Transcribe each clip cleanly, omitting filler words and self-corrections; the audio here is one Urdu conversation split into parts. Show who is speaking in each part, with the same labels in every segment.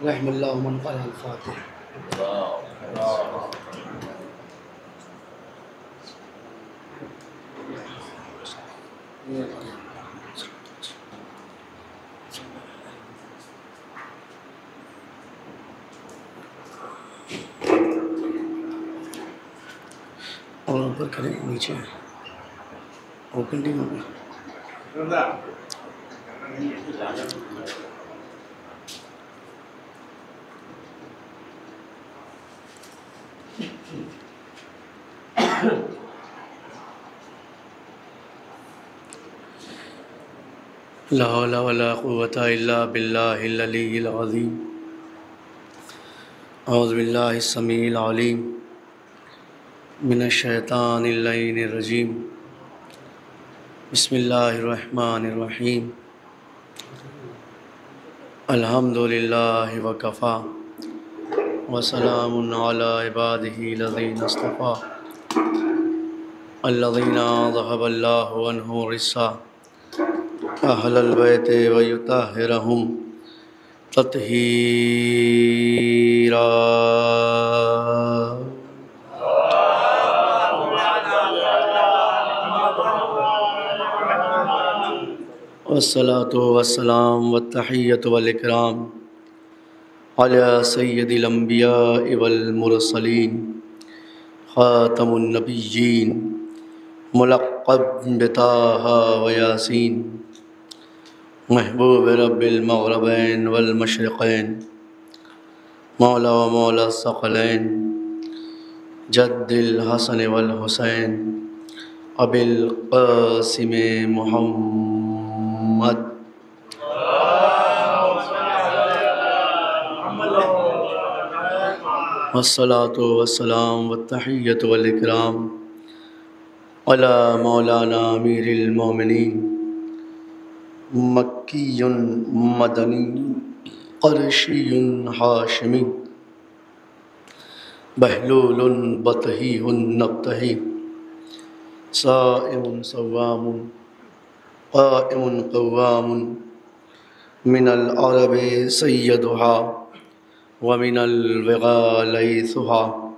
Speaker 1: رحم اللہ من قرأ الفاتحہ. اور اوپر کریں نیچے اور کنٹینیو کریں. لا حول ولا قوة إلا بالله العلي العظيم. أعوذ بالله السميع العليم من الشيطان اللعين الرجيم. بسم الله الرحمن الرحيم. الحمد لله وكفى وسلام على عباده الذين اصطفى الذين ذهب الله عنهم الرجس أهل البيت ويطهرهم تطهيرا. والصلاة والسلام والتحية والإكرام على سيد الأنبياء والمرسلين خاتم النبيين ملقب بطه وياسين محبوب رب المغربين والمشرقين مولا ومولا الثقلين جد الحسن والحسين أبي القاسم محمد. والصلاة والسلام والتحية والإكرام على مولانا أمير المؤمنين مكي مدني قرشي هاشمي بهلول بطهي نبتهي صائم صوام قائم قوام من العرب سيدها ومن الوغى ليثها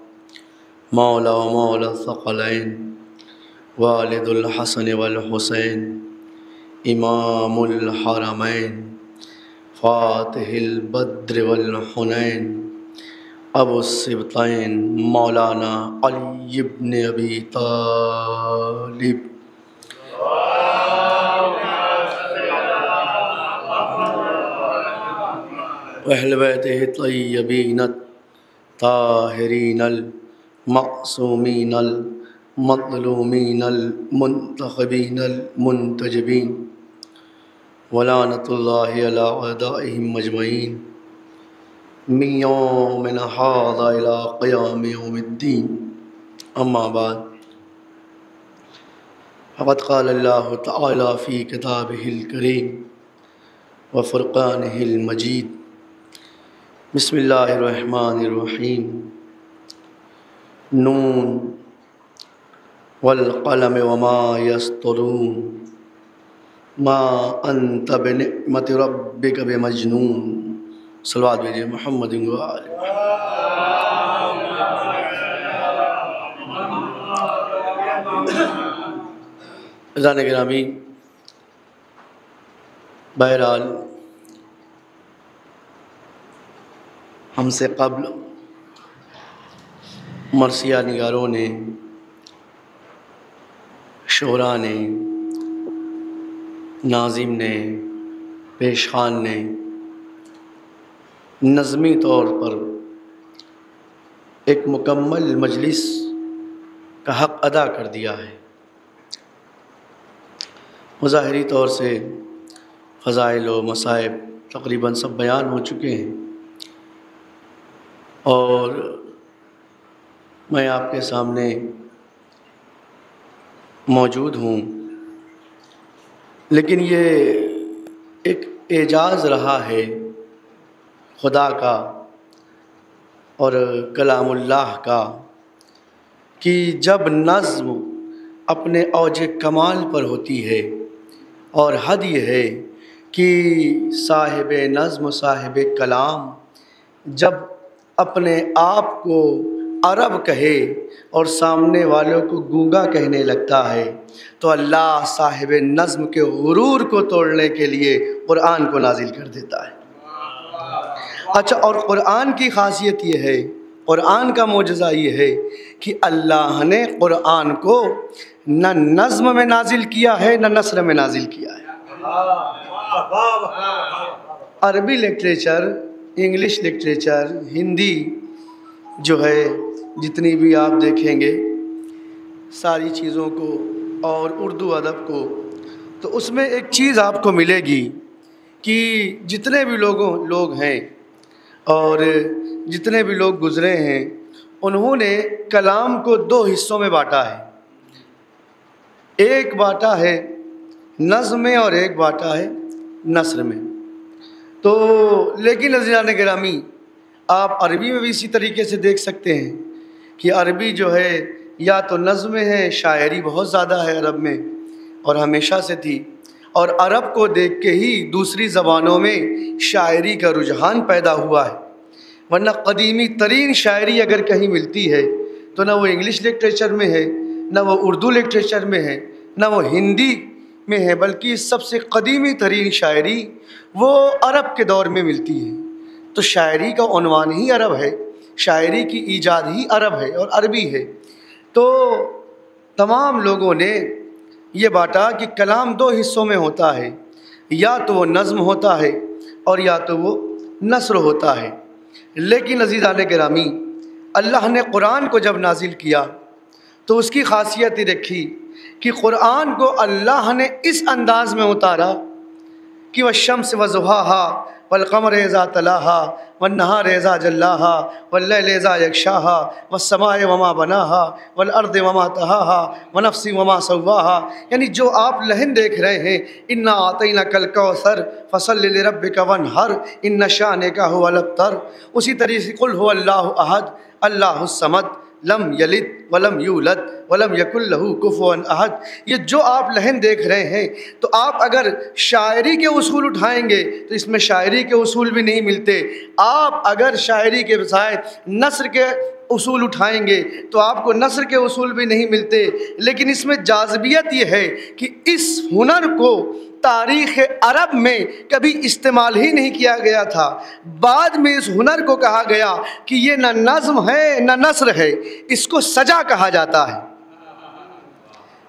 Speaker 1: مولا ومولا الثقلين والد الحسن والحسين امام الحرمين فاتح البدر والحنين ابو السبطين مولانا علي بن ابي طالب. وأهل بيته الطيبين الطاهرين المعصومين المظلومين المنتخبين المنتجبين ولعنة الله على أعدائهم أجمعين من يومنا هذا إلى قيام يوم الدين. أما بعد فقد قال الله تعالى في كتابه الكريم وفرقانه المجيد. بسم اللہ الرحمن الرحیم. نون والقلم وما يسطرون ما انت بنعمت ربک بمجنون. صلوات بھیجئے محمد و آلہ. عزیزان گرامی، بہرحال ہم سے قبل مرثیہ نگاروں نے، شعراء نے، ناظم نے، پیشخوان نے نظمی طور پر ایک مکمل مجلس کا حق ادا کر دیا ہے. مظاہری طور سے فضائل و مصائب تقریباً سب بیان ہو چکے ہیں اور میں آپ کے سامنے موجود ہوں، لیکن یہ ایک اعجاز رہا ہے خدا کا اور کلام اللہ کا کہ جب نظم اپنے اوج کمال پر ہوتی ہے، اور حد یہ ہے کہ صاحب نظم صاحب کلام جب اپنے آپ کو عرب کہے اور سامنے والوں کو گونگا کہنے لگتا ہے تو اللہ صاحب نظم کے غرور کو توڑنے کے لیے قرآن کو نازل کر دیتا ہے۔ اچھا، اور قرآن کی خاصیت یہ ہے، قرآن کا معجزہ یہ ہے کہ اللہ نے قرآن کو نہ نظم میں نازل کیا ہے نہ نثر میں نازل کیا ہے۔ عربی لٹریچر، انگلش لٹریچر، ہندی جو ہے جتنی بھی آپ دیکھیں گے ساری چیزوں کو، اور اردو ادب کو، تو اس میں ایک چیز آپ کو ملے گی کہ جتنے بھی لوگ ہیں اور جتنے بھی لوگ گزرے ہیں انہوں نے کلام کو دو حصوں میں بانٹا ہے، ایک بانٹا ہے نظم میں اور ایک بانٹا ہے نثر میں۔ تو لیکن عزیزان گرامی، آپ عربی میں بھی اسی طریقے سے دیکھ سکتے ہیں کہ عربی جو ہے یا تو نظم میں ہے، شاعری بہت زیادہ ہے عرب میں اور ہمیشہ سے تھی، اور عرب کو دیکھ کے ہی دوسری زبانوں میں شاعری کا رجحان پیدا ہوا ہے، ورنہ قدیمی ترین شاعری اگر کہیں ملتی ہے تو نہ وہ انگلش لٹریچر میں ہے، نہ وہ اردو لٹریچر میں ہے، نہ وہ ہندی میں ہے، بلکہ سب سے قدیمی ترین شاعری وہ عرب کے دور میں ملتی ہے۔ تو شاعری کا عنوان ہی عرب ہے، شاعری کی ایجاد ہی عرب ہے اور عربی ہے۔ تو تمام لوگوں نے یہ بانٹا کہ کلام دو حصوں میں ہوتا ہے، یا تو وہ نظم ہوتا ہے اور یا تو وہ نثر ہوتا ہے۔ لیکن عزیزان گرامی، اللہ نے قرآن کو جب نازل کیا تو اس کی خاصیت یہ رکھی کہ قرآن کو اللہ نے اس انداز میں اتارا کہ والشمس وضحاها والقمر اذا تلاها والنهار اذا جلاها والليل اذا يغشاها والسماء وما بناها والارض وما طحاها ونفس وما سواها، یعنی جو آپ لہن دیکھ رہے ہیں، انا اعطیناک الکوثر فصل لربک وانحر ان شانک هو الابتر، اسی طریقے سے قل هو اللہ احد اللہ الصمد لم یلد ولم یولد ولم یکن لہ کفوا احد، یہ جو آپ لہن دیکھ رہے ہیں، تو آپ اگر شاعری کے اصول اٹھائیں گے تو اس میں شاعری کے اصول بھی نہیں ملتے، آپ اگر شاعری کے بجائے نثر کے اصول اٹھائیں گے تو آپ کو نثر کے اصول بھی نہیں ملتے۔ لیکن اس میں جاذبیت یہ ہے کہ اس ہنر کو تاریخ عرب میں کبھی استعمال ہی نہیں کیا گیا تھا، بعد میں اس ہنر کو کہا گیا کہ یہ نہ نظم ہے نہ نثر ہے، اس کو سجا کہا جاتا ہے،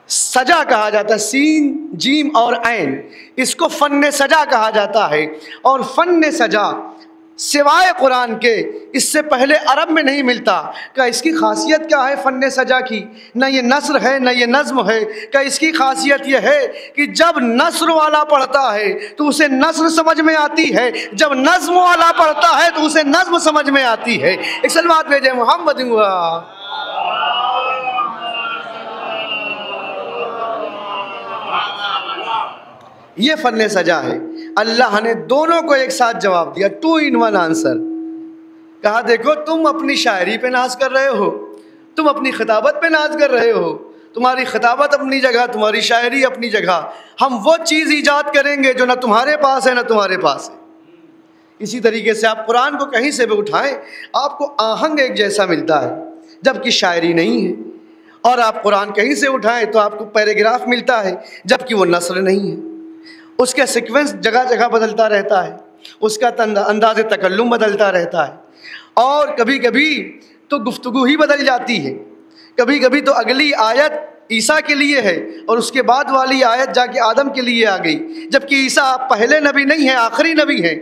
Speaker 1: سجا کہا جاتا ہے، سین جیم اور عین، اس کو فن سجا کہا جاتا ہے۔ اور فن سجا سوائے قرآن کے اس سے پہلے عرب میں نہیں ملتا۔ کہ اس کی خاصیت کیا ہے فن سجا کی؟ نہ یہ نثر ہے نہ یہ نظم ہے، کہ اس کی خاصیت یہ ہے کہ جب نثر والا پڑھتا ہے تو اسے نثر سمجھ میں آتی ہے، جب نظم والا پڑھتا ہے تو اسے نظم سمجھ میں آتی ہے۔ ایک سلوات بھیجے محمد ہوا۔ یہ فن سجا ہے۔ اللہ نے دونوں کو ایک ساتھ جواب دیا، 2 in 1 آنسر۔ کہا دیکھو تم اپنی شاعری پہ ناز کر رہے ہو، تم اپنی خطابت پہ ناز کر رہے ہو، تمہاری خطابت اپنی جگہ، تمہاری شاعری اپنی جگہ، ہم وہ چیز ایجاد کریں گے جو نہ تمہارے پاس ہے نہ تمہارے پاس ہے۔ اسی طریقے سے آپ قرآن کو کہیں سے بھی اٹھائیں آپ کو آہنگ ایک جیسا ملتا ہے، جبکہ شاعری نہیں ہے، اور آپ قرآن کہیں سے اٹھائیں تو آپ کو پیراگراف ملتا ہے جبکہ وہ نثر نہیں ہے، اس کا سیکوینس جگہ جگہ بدلتا رہتا ہے، اس کا انداز تکلم بدلتا رہتا ہے، اور کبھی کبھی تو گفتگو ہی بدل جاتی ہے، کبھی کبھی تو اگلی آیت عیسیٰ کے لیے ہے اور اس کے بعد والی آیت جا کے آدم کے لیے آ گئی، جبکہ عیسیٰ پہلے نبی نہیں ہیں، آخری نبی ہیں،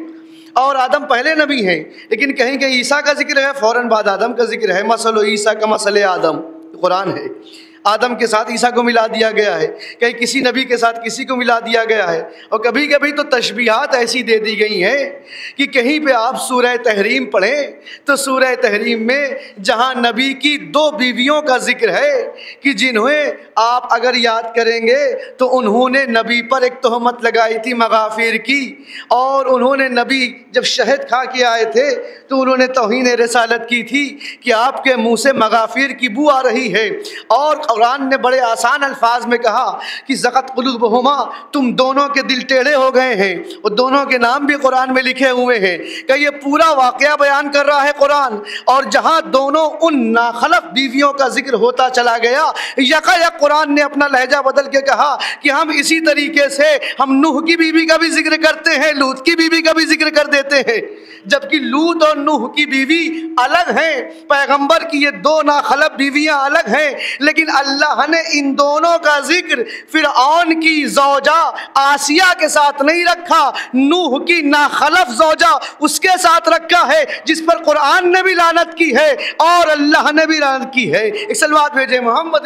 Speaker 1: اور آدم پہلے نبی ہیں، لیکن کہیں کہ عیسیٰ کا ذکر ہے فوراً بعد آدم کا ذکر ہے۔ مثل عیسیٰ کا مثل آدم، قرآن ہے، آدم کے ساتھ عیسیٰ کو ملا دیا گیا ہے، کہیں کسی نبی کے ساتھ کسی کو ملا دیا گیا ہے، اور کبھی کبھی تو تشبیہات ایسی دے دی گئی ہیں کہ کہیں پہ آپ سورہ تحریم پڑھیں تو سورہ تحریم میں جہاں نبی کی 2 بیویوں کا ذکر ہے کہ جنہیں آپ اگر یاد کریں گے تو انہوں نے نبی پر ایک تہمت لگائی تھی مغافیر کی، اور انہوں نے نبی جب شہد کھا کے آئے تھے تو انہوں نے توہین رسالت کی تھی کہ آپ کے منہ سے مغافیر کی بو آ رہی ہے، اور قرآن نے بڑے آسان الفاظ میں کہا کہ زغت قلوبہما، تم دونوں کے دل ٹیڑھے ہو گئے ہیں، اور دونوں کے نام بھی قرآن میں لکھے ہوئے ہیں کہ یہ پورا واقعہ بیان کر رہا ہے قرآن، اور جہاں دونوں ان ناخلف بیویوں کا ذکر ہوتا چلا گیا، یکایک قرآن نے اپنا لہجہ بدل کے کہا کہ ہم اسی طریقے سے ہم نوح کی بیوی کا بھی ذکر کرتے ہیں، لوط کی بیوی کا بھی ذکر کر دیتے ہیں، جبکہ لوط اور نوح کی بیوی الگ ہیں، پیغمبر کی یہ دو ناخلف بیویاں الگ ہیں، لیکن اللہ نے ان دونوں کا ذکر فرعون کی زوجہ آسیہ کے ساتھ نہیں رکھا، نوح کی ناخلف زوجہ اس کے ساتھ رکھا ہے، جس پر قرآن نے بھی لعنت کی ہے اور اللہ نے بھی لعنت کی ہے۔ ایک صلوات بھیجے محمد۔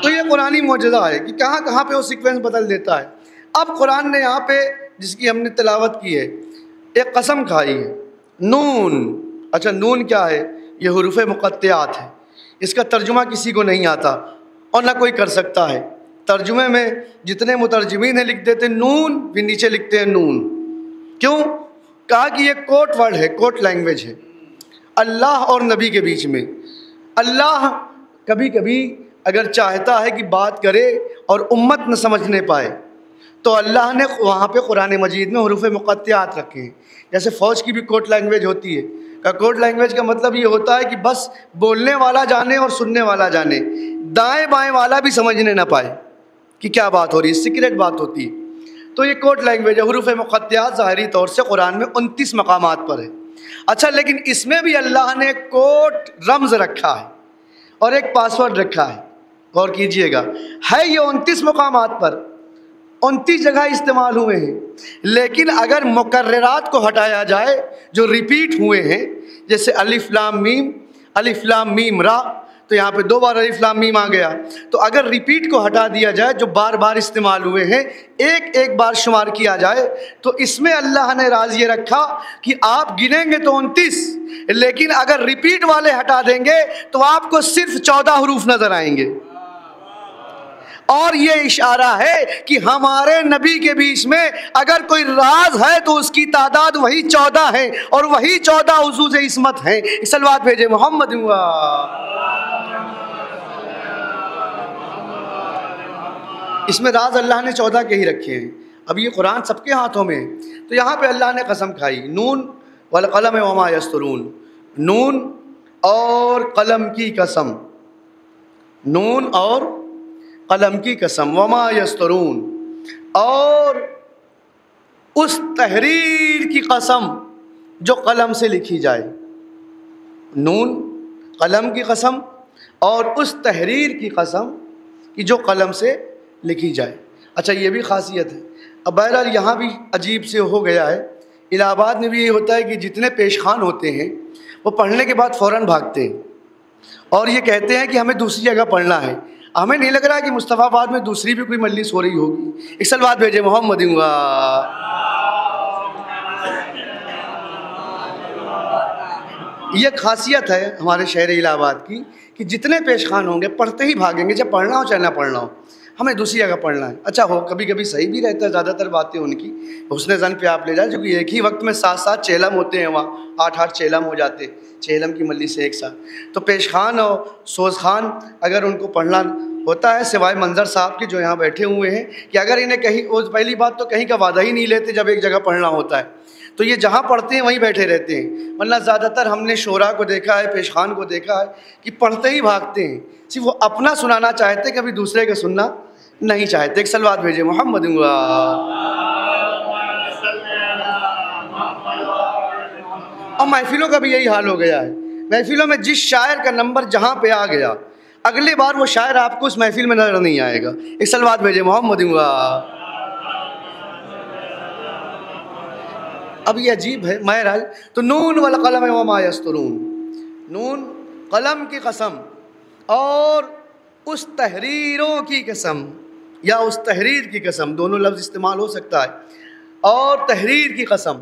Speaker 1: تو یہ قرآنی معجزہ ہے کہ کہاں کہاں پہ وہ سیکوینس بدل دیتا ہے۔ اب قرآن نے یہاں پہ جس کی ہم نے تلاوت کی ہے، ایک قسم کھائی ہے، نون۔ اچھا نون کیا ہے؟ یہ حروف مقطعات ہے، اس کا ترجمہ کسی کو نہیں آتا اور نہ کوئی کر سکتا ہے۔ ترجمے میں جتنے مترجمین ہیں لکھ دیتے نون، پھر نیچے لکھتے ہیں نون۔ کیوں؟ کہا کہ یہ کوٹ ورڈ ہے، کوٹ لینگویج ہے اللہ اور نبی کے بیچ میں۔ اللہ کبھی کبھی اگر چاہتا ہے کہ بات کرے اور امت نہ سمجھنے پائے تو اللہ نے وہاں پہ قرآن مجید میں حروف مقطعات رکھے ہیں۔ جیسے فوج کی بھی کوٹ لینگویج ہوتی ہے، کہ کوٹ لینگویج کا مطلب یہ ہوتا ہے کہ بس بولنے والا جانے اور سننے والا جانے، دائیں بائیں والا بھی سمجھنے نہ پائے کہ کیا بات ہو رہی ہے، سیکریٹ بات ہوتی ہے۔ تو یہ کوٹ لینگویج ہے۔ حروف مقطعات ظاہری طور سے قرآن میں 29 مقامات پر ہے۔ اچھا لیکن اس میں بھی اللہ نے کوٹ رمز رکھا ہے اور ایک پاسورڈ رکھا ہے، غور کیجئے گا، ہے یہ 29 مقامات پر 29 جگہ استعمال ہوئے ہیں، لیکن اگر مکررات کو ہٹایا جائے جو ریپیٹ ہوئے ہیں، جیسے الف لام میم را، تو یہاں پہ 2 بار الف لام میم آ گیا، تو اگر ریپیٹ کو ہٹا دیا جائے جو بار بار استعمال ہوئے ہیں، ایک بار شمار کیا جائے، تو اس میں اللہ نے راز یہ رکھا کہ آپ گنیں گے تو 29، لیکن اگر ریپیٹ والے ہٹا دیں گے تو آپ کو صرف 14 حروف نظر آئیں گے۔ اور یہ اشارہ ہے کہ ہمارے نبی کے بیچ میں اگر کوئی راز ہے تو اس کی تعداد وہی 14 ہے، اور وہی 14 حظوظ عصمت ہیں۔ صلوات بھیجے محمد۔ اس میں راز اللہ نے 14 کے ہی رکھے ہیں۔ اب یہ قرآن سب کے ہاتھوں میں ہے، تو یہاں پہ اللہ نے قسم کھائی، نون والقلم وما یسطرون، نون اور قلم کی قسم، نون اور قلم کی قسم، وما یسطرون، اور اس تحریر کی قسم جو قلم سے لکھی جائے، نون قلم کی قسم اور اس تحریر کی قسم کہ جو قلم سے لکھی جائے۔ اچھا یہ بھی خاصیت ہے۔ اب بہرحال یہاں بھی عجیب سے ہو گیا ہے، الہ آباد میں بھی یہ ہوتا ہے کہ جتنے پیش خان ہوتے ہیں وہ پڑھنے کے بعد فوراً بھاگتے ہیں اور یہ کہتے ہیں کہ ہمیں دوسری جگہ پڑھنا ہے۔ ہمیں نہیں لگ رہا کہ مصطفیٰ آباد میں دوسری بھی کوئی مجلس ہو رہی ہوگی۔ ایک صلوات بھیجے محمد۔ یہ خاصیت ہے ہمارے شہر الہ آباد کی کہ جتنے پیش خان ہوں گے پڑھتے ہی بھاگیں گے، چاہے پڑھنا ہو چاہے نہ پڑھنا ہو، ہمیں دوسری جگہ پڑھنا ہے۔ اچھا ہو کبھی کبھی صحیح بھی رہتا ہے، زیادہ تر باتیں ان کی حسن ظن پہ آپ لے جائیں، کیونکہ ایک ہی وقت میں 7 چیلم ہوتے ہیں، وہاں 8 چیلم ہو جاتے، چیلم کی مجلس سے ایک ساتھ، تو پیش خان اور سوز خان اگر ان کو پڑھنا ہوتا ہے، سوائے منظر صاحب کے جو یہاں بیٹھے ہوئے ہیں، کہ اگر انہیں کہیں، پہلی بات تو کہیں کا وعدہ ہی نہیں لیتے جب ایک جگہ پڑھنا ہوتا ہے، تو یہ جہاں پڑھتے ہیں وہیں بیٹھے رہتے ہیں، ورنہ زیادہ تر ہم نے شعراء کو دیکھا ہے، پیش خان کو دیکھا ہے کہ پڑھتے ہی بھاگتے ہیں، صرف وہ اپنا سنانا چاہتے، کبھی دوسرے کا سننا نہیں چاہتے۔ ایک صلوات بھیجے محمد۔ اور محفلوں کا بھی یہی حال ہو گیا ہے، محفلوں میں جس شاعر کا نمبر جہاں پہ آ گیا، اگلی بار وہ شاعر آپ کو اس محفل میں نظر نہیں آئے گا۔ ایک صلوات بھیجے محمد۔ اب یہ عجیب ہے، بہرحال تو نون والقلم وما یسطرون، نون قلم کی قسم اور اس تحریروں کی قسم، یا اس تحریر کی قسم، دونوں لفظ استعمال ہو سکتا ہے، اور تحریر کی قسم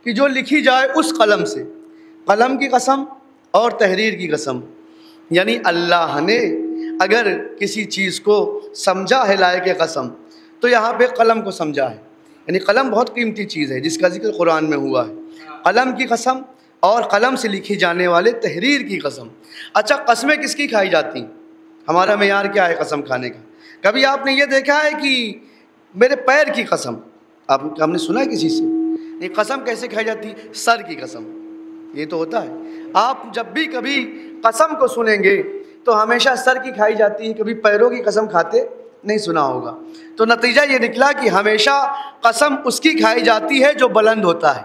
Speaker 1: کہ جو لکھی جائے اس قلم سے، قلم کی قسم اور تحریر کی قسم، یعنی اللہ نے اگر کسی چیز کو سمجھا ہے لائق قسم تو یہاں پہ قلم کو سمجھا ہے، یعنی قلم بہت قیمتی چیز ہے جس کا ذکر قرآن میں ہوا ہے، قلم کی قسم اور قلم سے لکھی جانے والے تحریر کی قسم۔ اچھا، قسمیں کس کی کھائی جاتی ہیں؟ ہمارا معیار کیا ہے قسم کھانے کا؟ کبھی آپ نے یہ دیکھا ہے کہ میرے پیر کی قسم؟ ہم نے سنا ہے کسی سے؟ یہ قسم کیسے کھائی جاتی ہے؟ سر کی قسم، یہ تو ہوتا ہے۔ آپ جب بھی کبھی قسم کو سنیں گے تو ہمیشہ سر کی کھائی جاتی ہے، کبھی پیروں کی قسم کھاتے نہیں سنا ہوگا۔ تو نتیجہ یہ نکلا کہ ہمیشہ قسم اس کی کھائی جاتی ہے جو بلند ہوتا ہے،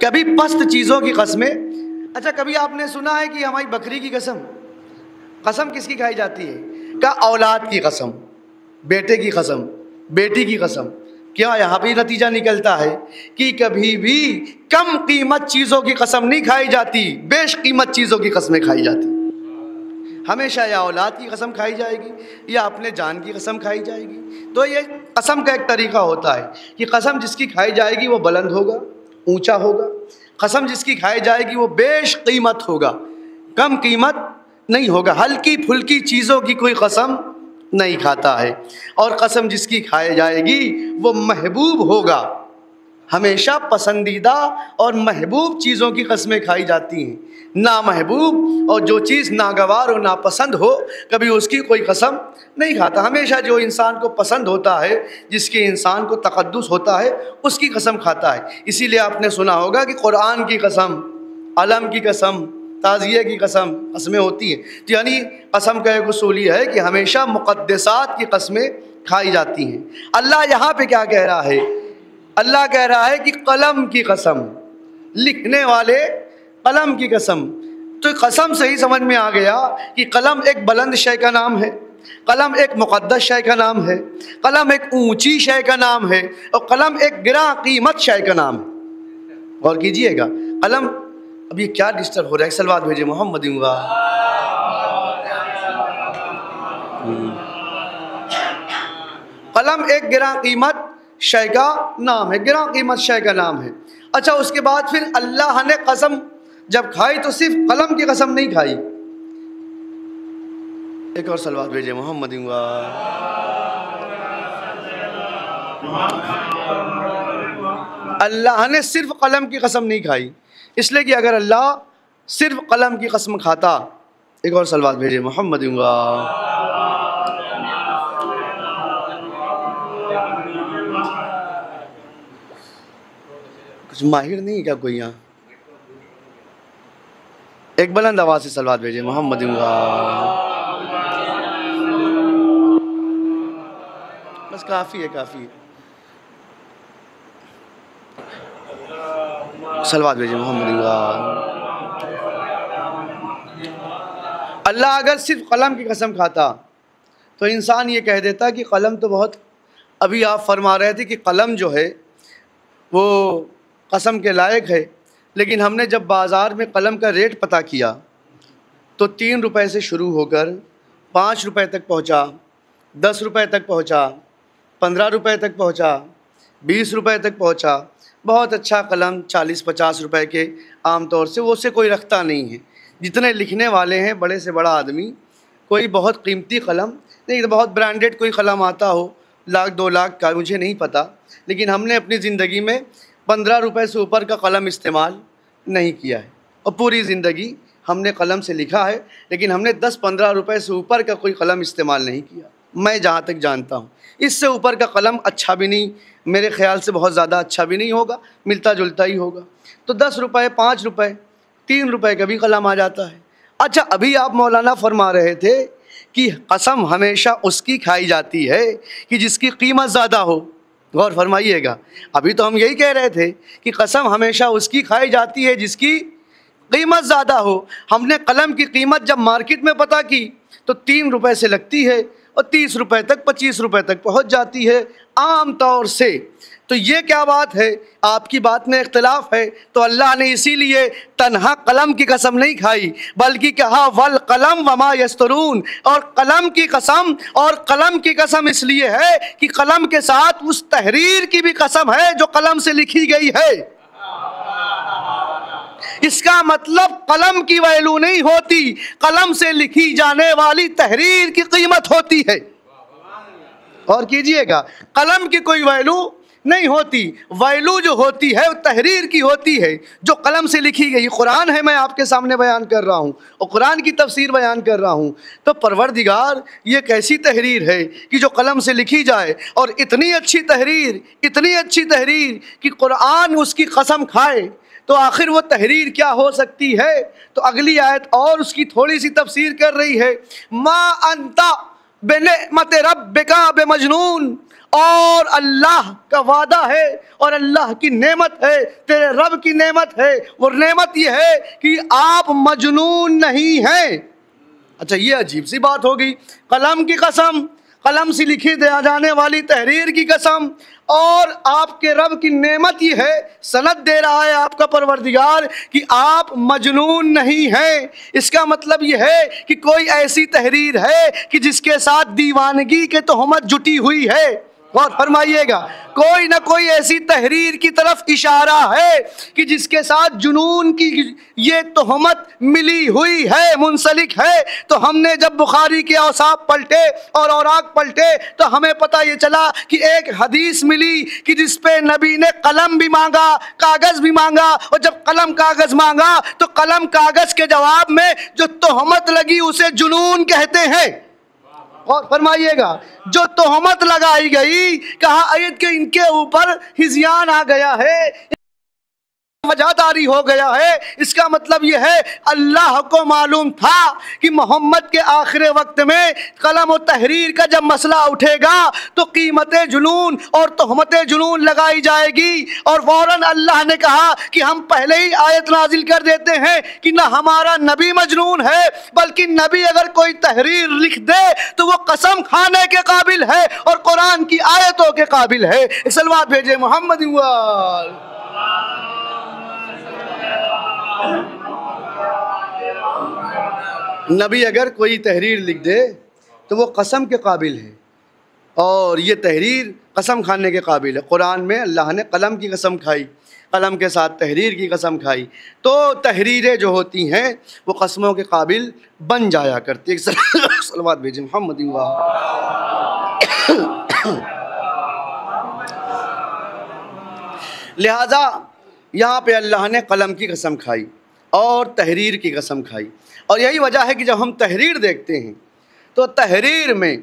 Speaker 1: کبھی پست چیزوں کی قسمیں۔ اچھا، کبھی آپ نے سنا ہے کہ ہماری بکری کی قسم؟ قسم کس کی کھائی جاتی ہے؟ کہ اولاد کی قسم، بیٹے کی قسم، بیٹی کی قسم۔ کیا یہاں بھی نتیجہ نکلتا ہے کہ کبھی بھی کم قیمت چیزوں کی قسم نہیں کھائی جاتی، بیش قیمت چیزوں کی قسمیں کھائی جاتی۔ ہمیشہ یا اولاد کی قسم کھائی جائے گی یا اپنے جان کی قسم کھائی جائے گی۔ تو یہ قسم کا ایک طریقہ ہوتا ہے کہ قسم جس کی کھائی جائے گی وہ بلند ہوگا، اونچا ہوگا۔ قسم جس کی کھائی جائے گی وہ بیش قیمت ہوگا، کم قیمت نہیں ہوگا۔ ہلکی پھلکی چیزوں کی کوئی قسم نہیں کھاتا ہے۔ اور قسم جس کی کھائی جائے گی وہ محبوب ہوگا۔ ہمیشہ پسندیدہ اور محبوب چیزوں کی قسمیں کھائی جاتی ہیں۔ نامحبوب اور جو چیز ناگوار اور ناپسند ہو کبھی اس کی کوئی قسم نہیں کھاتا۔ ہمیشہ جو انسان کو پسند ہوتا ہے، جس کے انسان کو تقدس ہوتا ہے، اس کی قسم کھاتا ہے۔ اسی لیے آپ نے سنا ہوگا کہ قرآن کی قسم، علم کی قسم، تعزیے کی قسم، قسمیں ہوتی ہیں۔ یعنی قسم کا ایک اصول یہ ہے کہ ہمیشہ مقدسات کی قسمیں کھائی جاتی ہیں۔ اللہ یہاں پہ کیا کہہ رہا ہے؟ اللہ کہہ رہا ہے کہ قلم کی قسم، لکھنے والے قلم کی قسم۔ تو قسم سے ہی سمجھ میں آ گیا کہ قلم ایک بلند شے کا نام ہے، قلم ایک مقدس شے کا نام ہے، قلم ایک اونچی شے کا نام ہے، اور قلم ایک گراں قیمت شے کا نام ہے۔ غور کیجئے گا، قلم، اب یہ کیا ڈسٹرب ہو رہا ہے؟ ایک سلوات بھیجے محمد ہوا۔ قلم ایک گراں قیمت شے کا نام ہے، گراں قیمت شے کا نام ہے۔ اچھا، اس کے بعد پھر اللہ نے قسم جب کھائی تو صرف قلم کی قسم نہیں کھائی۔ ایک اور سلوات بھیجے محمد ہوا۔ اللہ نے صرف قلم کی قسم نہیں کھائی، اس لیے کہ اگر اللہ صرف قلم کی قسم کھاتا، ایک اور سلوات بھیجے محمد ہوا۔ کچھ ماہر نہیں ہے کیا کوئی یہاں؟ ایک بلند آواز سے سلوات بھیجے محمد ہوا۔ بس کافی ہے، کافی ہے۔ سلوات بھیجے محمد ہوا۔ اللہ اگر صرف قلم کی قسم کھاتا تو انسان یہ کہہ دیتا کہ قلم تو بہت، ابھی آپ فرما رہے تھے کہ قلم جو ہے وہ قسم کے لائق ہے، لیکن ہم نے جب بازار میں قلم کا ریٹ پتہ کیا تو 3 روپے سے شروع ہو کر 5 روپے تک پہنچا، 10 روپے تک پہنچا، 15 روپے تک پہنچا، 20 روپے تک پہنچا۔ بہت اچھا قلم 40-50 روپے کے عام طور سے وہ اسے کوئی رکھتا نہیں ہے۔ جتنے لکھنے والے ہیں بڑے سے بڑا آدمی، کوئی بہت قیمتی قلم نہیں، بہت برانڈڈ کوئی قلم آتا ہو 1,00,000-2 لاکھ کا، مجھے نہیں پتہ، لیکن ہم نے اپنی زندگی میں 15 روپے سے اوپر کا قلم استعمال نہیں کیا ہے، اور پوری زندگی ہم نے قلم سے لکھا ہے، لیکن ہم نے 10-15 روپے سے اوپر کا کوئی قلم استعمال نہیں کیا، میں جہاں تک جانتا ہوں۔ اس سے اوپر کا قلم اچھا بھی نہیں، میرے خیال سے بہت زیادہ اچھا بھی نہیں ہوگا، ملتا جلتا ہی ہوگا۔ تو 10 روپے، 5 روپے، 3 روپے کا بھی قلم آ جاتا ہے۔ اچھا، ابھی آپ مولانا فرما رہے تھے کہ قسم ہمیشہ اس کی کھائی جاتی ہے کہ جس کی قیمت زیادہ ہو۔ غور فرمائیے گا، ابھی تو ہم یہی کہہ رہے تھے کہ قسم ہمیشہ اس کی کھائی جاتی ہے جس کی قیمت زیادہ ہو۔ ہم نے قلم کی قیمت جب مارکیٹ میں پتہ کی تو 3 روپے سے لگتی ہے اور 30 روپے تک، 25 روپے تک پہنچ جاتی ہے عام طور سے۔ تو یہ کیا بات ہے؟ آپ کی بات میں اختلاف ہے۔ تو اللہ نے اسی لیے تنہا قلم کی قسم نہیں کھائی، بلکہ کہا والقلم وما یسطرون، اور قلم کی قسم، اور قلم کی قسم اس لیے ہے کہ قلم کے ساتھ اس تحریر کی بھی قسم ہے جو قلم سے لکھی گئی ہے۔ اس کا مطلب قلم کی ویلو نہیں ہوتی، قلم سے لکھی جانے والی تحریر کی قیمت ہوتی ہے۔ اور کیجئے گا، قلم کی کوئی ویلو نہیں ہوتی، ویلو جو ہوتی ہے وہ تحریر کی ہوتی ہے، جو قلم سے لکھی گئی قرآن ہے، میں آپ کے سامنے بیان کر رہا ہوں اور قرآن کی تفسیر بیان کر رہا ہوں۔ تو پروردگار یہ کیسی تحریر ہے کہ جو قلم سے لکھی جائے، اور اتنی اچھی تحریر کہ قرآن اس کی قسم کھائے، تو آخر وہ تحریر کیا ہو سکتی ہے؟ تو اگلی آیت اور اس کی تھوڑی سی تفسیر کر رہی ہے، ما انت بنعمت ربک بمجنون، اور اللہ کا وعدہ ہے اور اللہ کی نعمت ہے، تیرے رب کی نعمت ہے، وہ نعمت یہ ہے کہ آپ مجنون نہیں ہیں۔ اچھا یہ عجیب سی بات ہوگی، قلم کی قسم، قلم سے لکھی جانے والی تحریر کی قسم، اور آپ کے رب کی نعمت یہ ہے، سند دے رہا ہے آپ کا پروردگار کہ آپ مجنون نہیں ہیں۔ اس کا مطلب یہ ہے کہ کوئی ایسی تحریر ہے کہ جس کے ساتھ دیوانگی کے تہمت جٹی ہوئی ہے۔ غور فرمائیے گا، کوئی نہ کوئی ایسی تحریر کی طرف اشارہ ہے کہ جس کے ساتھ جنون کی یہ تہمت ملی ہوئی ہے، منسلک ہے۔ تو ہم نے جب بخاری کے اوصاف پلٹے اور اوراق پلٹے تو ہمیں پتہ یہ چلا کہ ایک حدیث ملی کہ جس پہ نبی نے قلم بھی مانگا، کاغذ بھی مانگا، اور جب قلم کاغذ مانگا تو قلم کاغذ کے جواب میں جو تہمت لگی اسے جنون کہتے ہیں۔ اور فرمائیے گا، جو تہمت لگائی گئی، کہا ایت کہ ان کے اوپر ہذیان آ گیا ہے، وجہداری ہو گیا ہے۔ اس کا مطلب یہ ہے اللہ کو معلوم تھا کہ محمد کے آخر وقت میں قلم و تحریر کا جب مسئلہ اٹھے گا تو قیمت جنون اور تہمت جنون لگائی جائے گی، اور فوراً اللہ نے کہا کہ ہم پہلے ہی آیت نازل کر دیتے ہیں کہ نہ ہمارا نبی مجنون ہے، بلکہ نبی اگر کوئی تحریر لکھ دے تو وہ قسم کھانے کے قابل ہے اور قرآن کی آیتوں کے قابل ہے۔ ایک صلوات بھیجے محمد وآل۔ نبی اگر کوئی تحریر لکھ دے تو وہ قسم کے قابل ہے، اور یہ تحریر قسم کھانے کے قابل ہے۔ قرآن میں اللہ نے قلم کی قسم کھائی، قلم کے ساتھ تحریر کی قسم کھائی، تو تحریریں جو ہوتی ہیں وہ قسموں کے قابل بن جایا کرتی ہیں۔ صلوات بھیجیں محمد لہذا یہاں پہ اللہ نے قلم کی قسم کھائی اور تحریر کی قسم کھائی، اور یہی وجہ ہے کہ جب ہم تحریر دیکھتے ہیں تو تحریر میں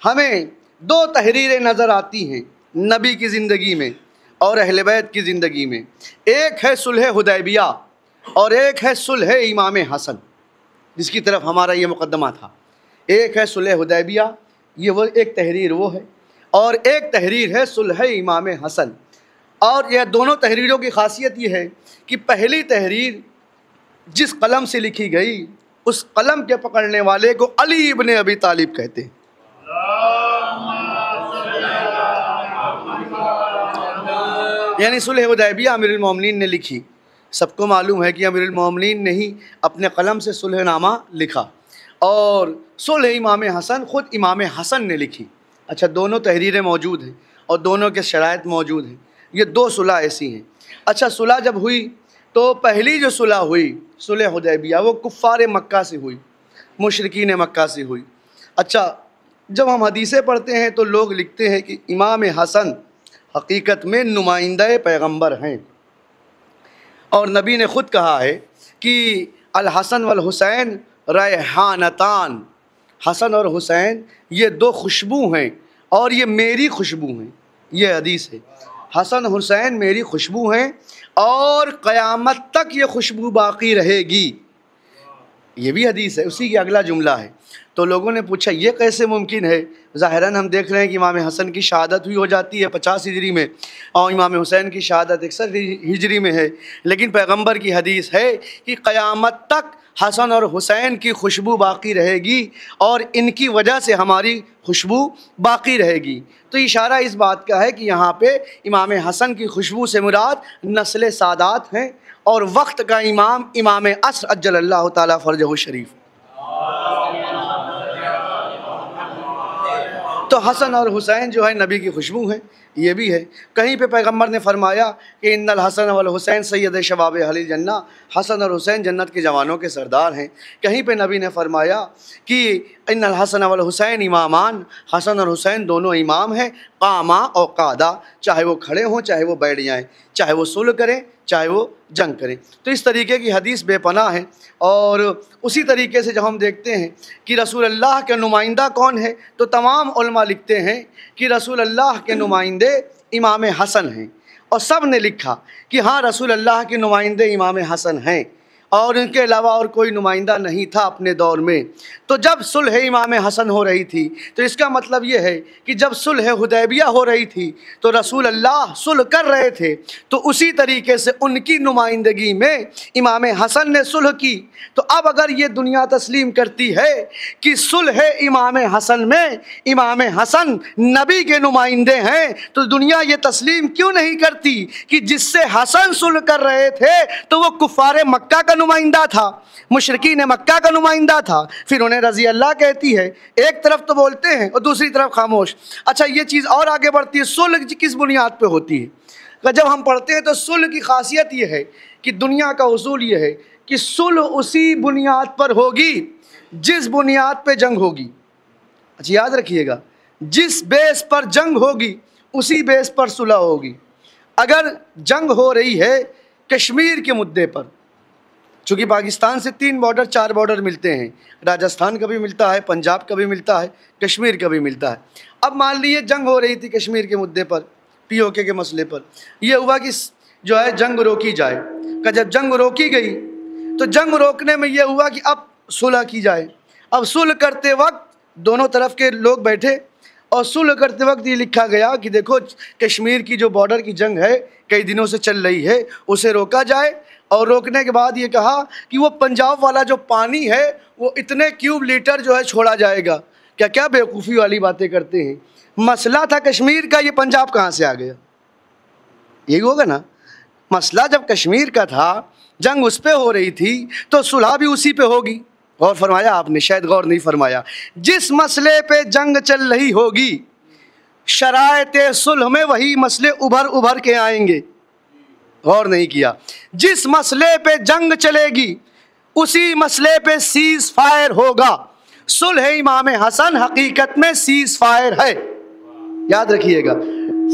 Speaker 1: ہمیں دو تحریریں نظر آتی ہیں نبی کی زندگی میں اور اہل بیت کی زندگی میں۔ ایک ہے صلح حدیبیہ اور ایک ہے صلح امام حسن، جس کی طرف ہمارا یہ مقدمہ تھا۔ ایک ہے صلح حدیبیہ، یہ وہ ایک تحریر وہ ہے، اور ایک تحریر ہے صلح امام حسن۔ اور یہ دونوں تحریروں کی خاصیت یہ ہے کہ پہلی تحریر جس قلم سے لکھی گئی اس قلم کے پکڑنے والے کو علی ابن ابی طالب کہتے ہیں۔ یعنی صلح حدیبیہ امیر المومنین نے لکھی، سب کو معلوم ہے کہ امیر المومنین نے ہی اپنے قلم سے صلح نامہ لکھا، اور صلح امام حسن خود امام حسن نے لکھی۔ اچھا دونوں تحریریں موجود ہیں اور دونوں کے شرائط موجود ہیں، یہ دو صلح ایسی ہیں۔ اچھا صلح جب ہوئی تو پہلی جو صلح ہوئی صلح حدیبیہ وہ کفار مکہ سے ہوئی، مشرکین مکہ سے ہوئی۔ اچھا جب ہم حدیثیں پڑھتے ہیں تو لوگ لکھتے ہیں کہ امام حسن حقیقت میں نمائندہ پیغمبر ہیں، اور نبی نے خود کہا ہے کہ الحسن والحسین ریحانتان، حسن اور حسین یہ دو خوشبو ہیں اور یہ میری خوشبو ہیں۔ یہ حدیث ہے، حسن حسین میری خوشبو ہیں اور قیامت تک یہ خوشبو باقی رہے گی۔ یہ بھی حدیث ہے، اسی کی اگلا جملہ ہے۔ تو لوگوں نے پوچھا یہ کیسے ممکن ہے؟ ظاہراً ہم دیکھ رہے ہیں کہ امام حسن کی شہادت ہوئی ہو جاتی ہے 50 ہجری میں، اور امام حسین کی شہادت 61 ہجری میں ہے، لیکن پیغمبر کی حدیث ہے کہ قیامت تک حسن اور حسین کی خوشبو باقی رہے گی اور ان کی وجہ سے ہماری خوشبو باقی رہے گی۔ تو اشارہ اس بات کا ہے کہ یہاں پہ امام حسن کی خوشبو سے مراد نسل سادات ہیں اور وقت کا امام امام عصر عجل اللہ تعالیٰ فرجہ شریف۔ تو تو حسن اور حسین جو ہے نبی کی خوشبو ہیں، یہ بھی ہے۔ کہیں پہ پیغمبر نے فرمایا کہ ان الحسن والحسین سید شباب اہل الجنہ، حسن اور حسین جنت کے جوانوں کے سردار ہیں۔ کہیں پہ نبی نے فرمایا کہ ان الحسن والحسین امامان، حسن اور حسین دونوں امام ہیں، قاما اور قادا، چاہے وہ کھڑے ہوں چاہے وہ بیٹھ جائیں، چاہے وہ صلح کریں چاہے وہ جنگ کریں۔ تو اس طریقے کی حدیث بے پناہ ہے۔ اور اسی طریقے سے جب ہم دیکھتے ہیں کہ رسول اللہ کے نمائندہ کون ہے، تو تمام علماء لکھتے ہیں کہ رسول اللہ کے نمائندے امام حسن ہیں، اور سب نے لکھا کہ ہاں رسول اللہ کے نمائندے امام حسن ہیں، اور ان کے علاوہ اور کوئی نمائندہ نہیں تھا اپنے دور میں۔ تو جب صلح امام حسن ہو رہی تھی تو اس کا مطلب یہ ہے کہ جب صلح حدیبیہ ہو رہی تھی تو رسول اللہ صلح کر رہے تھے، تو اسی طریقے سے ان کی نمائندگی میں امام حسن نے صلح کی۔ تو اب اگر یہ دنیا تسلیم کرتی ہے کہ صلح امام حسن میں امام حسن نبی کے نمائندے ہیں، تو دنیا یہ تسلیم کیوں نہیں کرتی کہ جس سے حسن صلح کر رہے تھے تو وہ کفار مکہ کا نمائندہ تھا، مشرکین مکہ کا نمائندہ تھا، پھر انہیں رضی اللہ کہتی ہے۔ ایک طرف تو بولتے ہیں اور دوسری طرف خاموش۔ اچھا یہ چیز اور آگے بڑھتی ہے، صلح کس بنیاد پہ ہوتی ہے؟ جب ہم پڑھتے ہیں تو صلح کی خاصیت یہ ہے کہ دنیا کا اصول یہ ہے کہ صلح اسی بنیاد پر ہوگی جس بنیاد پہ جنگ ہوگی۔ اچھا یاد رکھیے گا، جس بیس پر جنگ ہوگی اسی بیس پر صلح ہوگی۔ اگر جنگ ہو رہی ہے کشمیر کے مدعے پر، چونکہ پاکستان سے 3 بارڈر 4 بارڈر ملتے ہیں، راجستھان کا بھی ملتا ہے، پنجاب کا بھی ملتا ہے، کشمیر کا بھی ملتا ہے۔ اب مان لیے جنگ ہو رہی تھی کشمیر کے مدعے پر، POK کے مسئلے پر، یہ ہوا کہ جو ہے جنگ روکی جائے۔ کہ جب جنگ روکی گئی تو جنگ روکنے میں یہ ہوا کہ اب صلح کی جائے۔ اب صلح کرتے وقت دونوں طرف کے لوگ بیٹھے اور صلح کرتے وقت یہ لکھا گیا کہ دیکھو کشمیر کی جو بارڈر کی جنگ ہے کئی دنوں سے چل رہی ہے، اسے روکا جائے، اور روکنے کے بعد یہ کہا کہ وہ پنجاب والا جو پانی ہے وہ اتنے کیوب لیٹر جو ہے چھوڑا جائے گا۔ کیا بیوقوفی والی باتیں کرتے ہیں۔ مسئلہ تھا کشمیر کا، یہ پنجاب کہاں سے آ گیا؟ یہی ہوگا نا، مسئلہ جب کشمیر کا تھا، جنگ اس پہ ہو رہی تھی تو صلح بھی اسی پہ ہوگی۔ غور فرمایا آپ نے؟ شاید غور نہیں فرمایا۔ جس مسئلے پہ جنگ چل رہی ہوگی شرائط صلح میں وہی مسئلے ابھر کے آئیں گے۔ غور نہیں کیا؟ جس مسئلے پہ جنگ چلے گی اسی مسئلے پہ سیز فائر ہوگا۔ صلح امام حسن حقیقت میں سیز فائر ہے، یاد رکھیے گا۔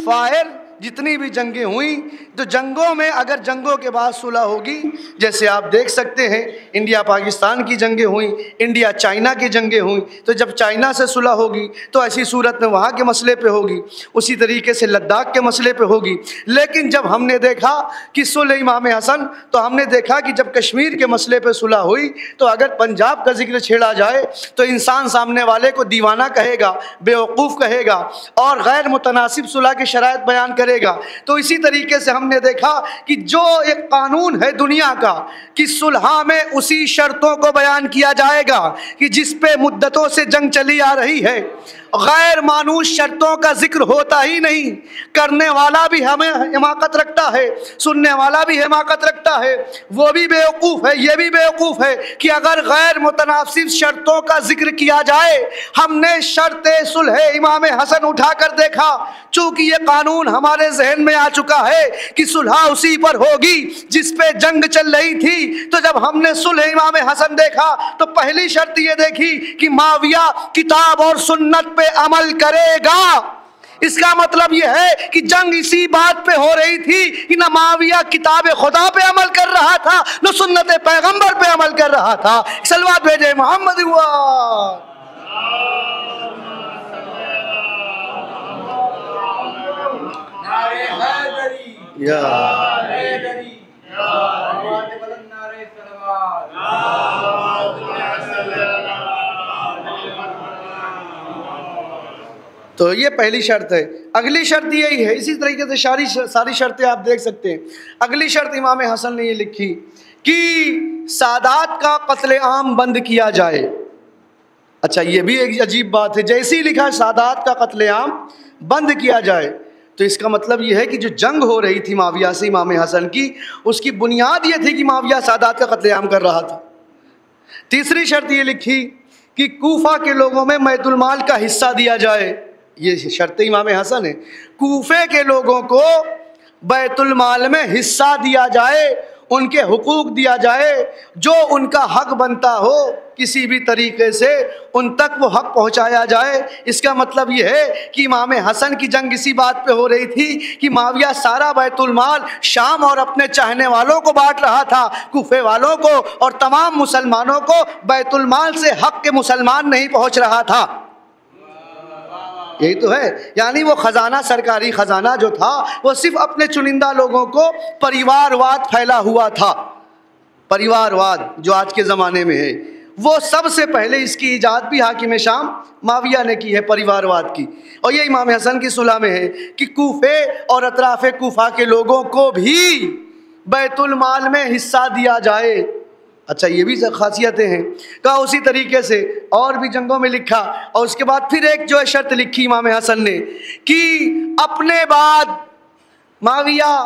Speaker 1: فائر جتنی بھی جنگیں ہوئیں تو جنگوں میں اگر جنگوں کے بعد صلح ہوگی، جیسے آپ دیکھ سکتے ہیں انڈیا پاکستان کی جنگیں ہوئیں، انڈیا چائنا کی جنگیں ہوئیں، تو جب چائنا سے صلح ہوگی تو ایسی صورت میں وہاں کے مسئلے پہ ہوگی، اسی طریقے سے لداخ کے مسئلے پہ ہوگی۔ لیکن جب ہم نے دیکھا کہ صلح امام حسن، تو ہم نے دیکھا کہ جب کشمیر کے مسئلے پہ صلح ہوئی تو اگر پنجاب کا ذکر چھیڑا جائے تو انسان سامنے والے کو دیوانہ کہے گا، بیوقوف کہے گا، اور غیر متناسب صلح کی شرائط بیان کرے گا۔ تو اسی طریقے سے ہم نے دیکھا کہ جو ایک قانون ہے دنیا کا کہ صلح میں اسی شرطوں کو بیان کیا جائے گا کہ جس پہ مدتوں سے جنگ چلی آ رہی ہے، غیر مانوس شرطوں کا ذکر ہوتا ہی نہیں۔ کرنے والا بھی ہمیں حماقت رکھتا ہے، سننے والا بھی حماقت رکھتا ہے، وہ بھی بیوقوف ہے، یہ بھی بیوقوف ہے کہ اگر غیر متناسب شرطوں کا ذکر کیا جائے۔ ہم نے شرط صلح امام حسن اٹھا کر دیکھا، چونکہ یہ قانون ہمارے ذہن میں آ چکا ہے کہ صلح اسی پر ہوگی جس پہ جنگ چل رہی تھی۔ تو جب ہم نے صلح امام حسن دیکھا تو پہلی شرط یہ دیکھی کہ معاویہ کتاب اور سنت پہ عمل کرے گا۔ اس کا مطلب یہ ہے کہ جنگ اسی بات پہ ہو رہی تھی کہ نہ معاویہ کتاب خدا پہ عمل کر رہا تھا نہ سنت پیغمبر پہ عمل کر رہا تھا۔ صلوات بھیجے محمد ہوا۔ تو یہ پہلی شرط ہے۔ اگلی شرط یہی ہے، اسی طریقے سے ساری شرطیں آپ دیکھ سکتے ہیں۔ اگلی شرط امام حسن نے یہ لکھی کہ سادات کا قتل عام بند کیا جائے۔ اچھا یہ بھی ایک عجیب بات ہے، جیسے ہی لکھا سادات کا قتل عام بند کیا جائے، تو اس کا مطلب یہ ہے کہ جو جنگ ہو رہی تھی معاویہ سے امام حسن کی، اس کی بنیاد یہ تھی کہ معاویہ سادات کا قتل عام کر رہا تھا۔ تیسری شرط یہ لکھی کہ کوفہ کے لوگوں میں بیت المال کا حصہ دیا جائے۔ یہ شرط امام حسن ہے، کوفے کے لوگوں کو بیت المال میں حصہ دیا جائے، ان کے حقوق دیا جائے، جو ان کا حق بنتا ہو کسی بھی طریقے سے ان تک وہ حق پہنچایا جائے۔ اس کا مطلب یہ ہے کہ امام حسن کی جنگ اسی بات پہ ہو رہی تھی کہ معاویہ سارا بیت المال شام اور اپنے چاہنے والوں کو بانٹ رہا تھا، کوفے والوں کو اور تمام مسلمانوں کو بیت المال سے حق کے مسلمان نہیں پہنچ رہا تھا۔ یہی تو ہے، یعنی وہ خزانہ، سرکاری خزانہ جو تھا وہ صرف اپنے چنندہ لوگوں کو پریوار واد پھیلا ہوا تھا۔ پریوار واد جو آج کے زمانے میں ہے، وہ سب سے پہلے اس کی ایجاد بھی حاکم شام معاویہ نے کی ہے، پریوار واد کی، اور یہ امام حسن کی صلح میں ہے کہ کوفے اور اطراف کوفہ کے لوگوں کو بھی بیت المال میں حصہ دیا جائے۔ اچھا یہ بھی خاصیتیں ہیں، کہا اسی طریقے سے اور بھی جنگوں میں لکھا، اور اس کے بعد پھر ایک جو ہے شرط لکھی امام حسن نے کہ اپنے بعد معاویہ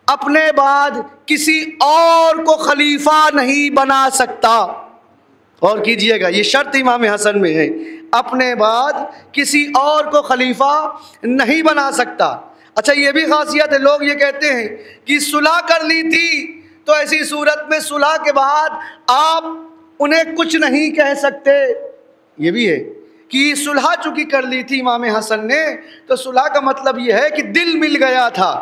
Speaker 1: اپنے بعد کسی اور کو خلیفہ نہیں بنا سکتا۔ اور کیجئے گا، یہ شرط امام حسن میں ہے، اپنے بعد کسی اور کو خلیفہ نہیں بنا سکتا۔ اچھا یہ بھی خاصیت ہے، لوگ یہ کہتے ہیں کہ صلح کر لی تھی تو ایسی صورت میں صلح کے بعد آپ انہیں کچھ نہیں کہہ سکتے۔ یہ بھی ہے کہ صلح چونکہ کر لی تھی امام حسن نے، تو صلح کا مطلب یہ ہے کہ دل مل گیا تھا۔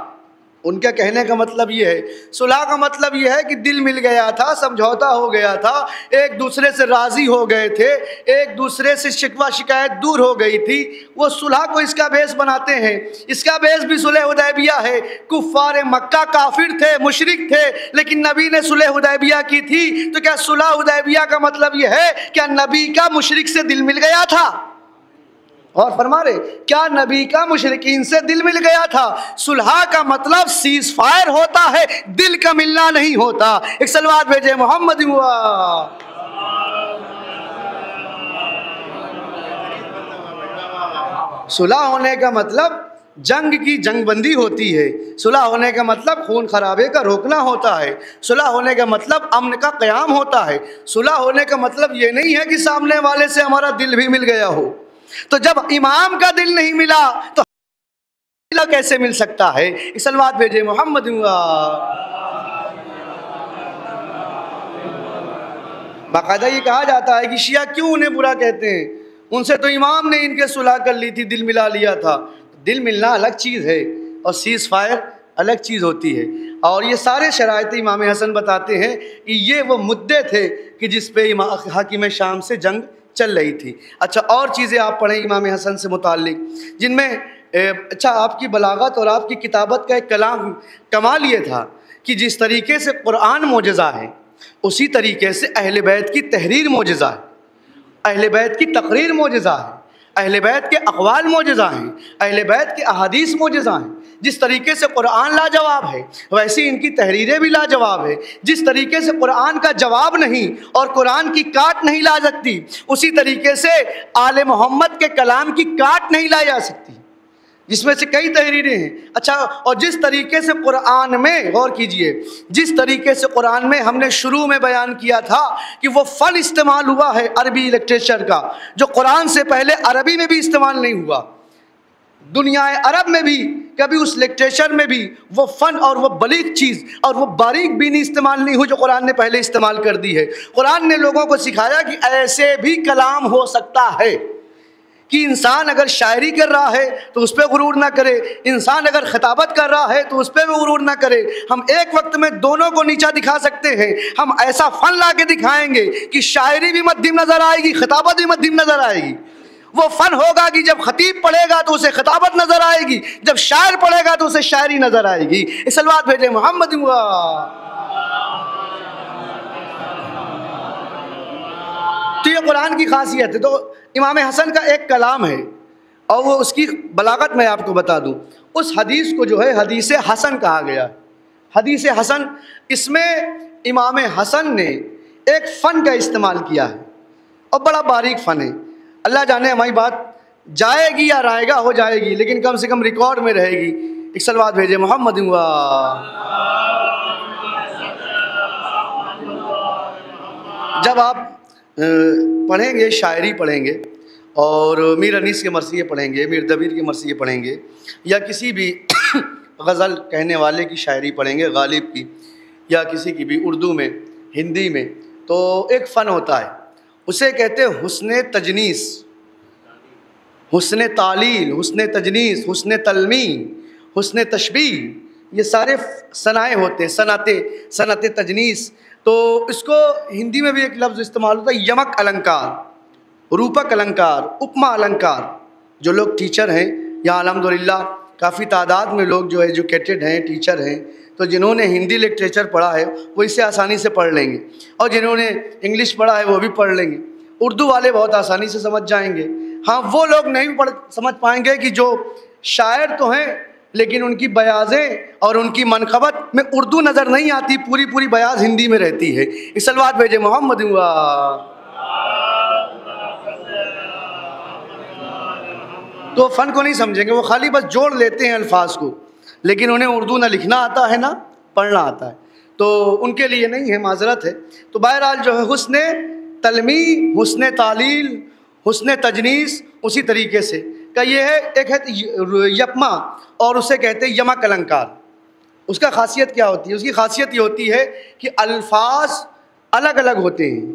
Speaker 1: ان کے کہنے کا مطلب یہ ہے، صلح کا مطلب یہ ہے کہ دل مل گیا تھا، سمجھوتا ہو گیا تھا، ایک دوسرے سے راضی ہو گئے تھے، ایک دوسرے سے شکوہ شکایت دور ہو گئی تھی۔ وہ صلح کو اس کا بیس بناتے ہیں، اس کا بیس بھی صلح حدیبیہ ہے۔ کفار مکہ کافر تھے، مشرک تھے، لیکن نبی نے صلح حدیبیہ کی تھی، تو کیا صلح حدیبیہ کا مطلب یہ ہے کیا نبی کا مشرک سے دل مل گیا تھا؟ اور فرما رہے کیا نبی کا مشرکین سے دل مل گیا تھا؟ صلح کا مطلب سیز فائر ہوتا ہے، دل کا ملنا نہیں ہوتا۔ ایک صلوات بھیجے محمد ہوا۔ صلح ہونے کا مطلب جنگ کی جنگ بندی ہوتی ہے، صلح ہونے کا مطلب خون خرابے کا روکنا ہوتا ہے، صلح ہونے کا مطلب امن کا قیام ہوتا ہے۔ صلح ہونے کا مطلب یہ نہیں ہے کہ سامنے والے سے ہمارا دل بھی مل گیا ہو۔ تو جب امام کا دل نہیں ملا تو کیسے مل سکتا ہے؟ صلوات بھیجے محمد ہوا۔ باقاعدہ یہ کہا جاتا ہے کہ شیعہ کیوں انہیں برا کہتے ہیں، ان سے تو امام نے ان کے صلح کر لی تھی، دل ملا لیا تھا۔ دل ملنا الگ چیز ہے اور سیز فائر الگ چیز ہوتی ہے، اور یہ سارے شرائط امام حسن بتاتے ہیں کہ یہ وہ مدعے تھے کہ جس پہ حاکم شام سے جنگ چل رہی تھی۔ اچھا اور چیزیں آپ پڑھیں امام حسن سے متعلق، جن میں اچھا آپ کی بلاغت اور آپ کی کتابت کا ایک کمال یہ تھا کہ جس طریقے سے قرآن معجزہ ہے، اسی طریقے سے اہل بیت کی تحریر معجزہ ہے، اہل بیت کی تقریر معجزہ ہے، اہل بیت کے اقوال معجزہ ہیں، اہل بیت کے احادیث معجزہ ہیں۔ جس طریقے سے قرآن لاجواب ہے ویسی ان کی تحریریں بھی لاجواب ہے۔ جس طریقے سے قرآن کا جواب نہیں اور قرآن کی کاٹ نہیں لا سکتی، اسی طریقے سے آل محمد کے کلام کی کاٹ نہیں لا جا سکتی، جس میں سے کئی تحریریں ہیں۔ اچھا اور جس طریقے سے قرآن میں غور کیجئے، جس طریقے سے قرآن میں ہم نے شروع میں بیان کیا تھا کہ وہ فن استعمال ہوا ہے عربی لٹریچر کا، جو قرآن سے پہلے عربی میں بھی استعمال نہیں ہوا، دنیا عرب میں بھی کبھی اس لٹریچر میں بھی وہ فن اور وہ بلیغ چیز اور وہ باریک بینی استعمال نہیں ہوئی جو قرآن نے پہلے استعمال کر دی ہے۔ قرآن نے لوگوں کو سکھایا کہ ایسے بھی کلام ہو سکتا ہے، کہ انسان اگر شاعری کر رہا ہے تو اس پہ غرور نہ کرے، انسان اگر خطابت کر رہا ہے تو اس پہ بھی غرور نہ کرے۔ ہم ایک وقت میں دونوں کو نیچا دکھا سکتے ہیں۔ ہم ایسا فن لا کے دکھائیں گے کہ شاعری بھی مدھم نظر آئے گی، خطابت بھی مدھم نظر آئے گی۔ وہ فن ہوگا کہ جب خطیب پڑھے گا تو اسے خطابت نظر آئے گی، جب شاعر پڑھے گا تو اسے شاعری نظر آئے گی۔ صلوات بھیجے محمد ہوا۔ تو یہ قرآن کی خاصیت ہے۔ تو امام حسن کا ایک کلام ہے اور وہ اس کی بلاغت میں آپ کو بتا دوں، اس حدیث کو جو ہے حدیث حسن کہا گیا ہے۔ حدیث حسن، اس میں امام حسن نے ایک فن کا استعمال کیا ہے اور بڑا باریک فن ہے۔ اللہ جانے ہماری بات جائے گی یا رائے گا ہو جائے گی، لیکن کم سے کم ریکارڈ میں رہے گی۔ ایک صلوات بھیجے محمد ہوا۔ جب آپ پڑھیں گے، شاعری پڑھیں گے اور میر انیس کے مرثیے پڑھیں گے، میر دبیر کے مرثیے پڑھیں گے، یا کسی بھی غزل کہنے والے کی شاعری پڑھیں گے، غالب کی یا کسی کی بھی، اردو میں، ہندی میں، تو ایک فن ہوتا ہے، اسے کہتے ہیں حسن تجنیس، حسن تعلیل، حسن تجنیس، حسن تلمین، حسن تشبیہ، یہ سارے صنائع ہوتے ہیں، صنعت تجنیس۔ تو اس کو ہندی میں بھی ایک لفظ استعمال ہوتا ہے، یمک النکار، روپک النکار، اپما النکار۔ جو لوگ ٹیچر ہیں یہاں الحمدللہ کافی تعداد میں لوگ جو ایجوکیٹڈ ہیں، ٹیچر ہیں، تو جنہوں نے ہندی لٹریچر پڑھا ہے وہ اسے آسانی سے پڑھ لیں گے، اور جنہوں نے انگلش پڑھا ہے وہ بھی پڑھ لیں گے، اردو والے بہت آسانی سے سمجھ جائیں گے۔ ہاں وہ لوگ نہیں سمجھ پائیں گے کہ جو شاعر تو ہیں لیکن ان کی بیاضیں اور ان کی منقبت میں اردو نظر نہیں آتی، پوری بیاض ہندی میں رہتی ہے۔ اس صلوات بھیجے محمد ہوا۔ تو فن کو نہیں سمجھیں گے، وہ خالی بس جوڑ لیتے ہیں الفاظ کو، لیکن انہیں اردو نہ لکھنا آتا ہے نہ پڑھنا آتا ہے، تو ان کے لیے نہیں ہے، معذرت ہے۔ تو بہرحال جو ہے حسن تلمیح، حسن تعلیل، حسن تجنیس اسی طریقے سے کہ یہ ہے، ایک ہے یپما اور اسے کہتے ہیں یمک النکار۔ اس کا خاصیت کیا ہوتی ہے؟ اس کی خاصیت یہ ہوتی ہے کہ الفاظ الگ الگ ہوتے ہیں،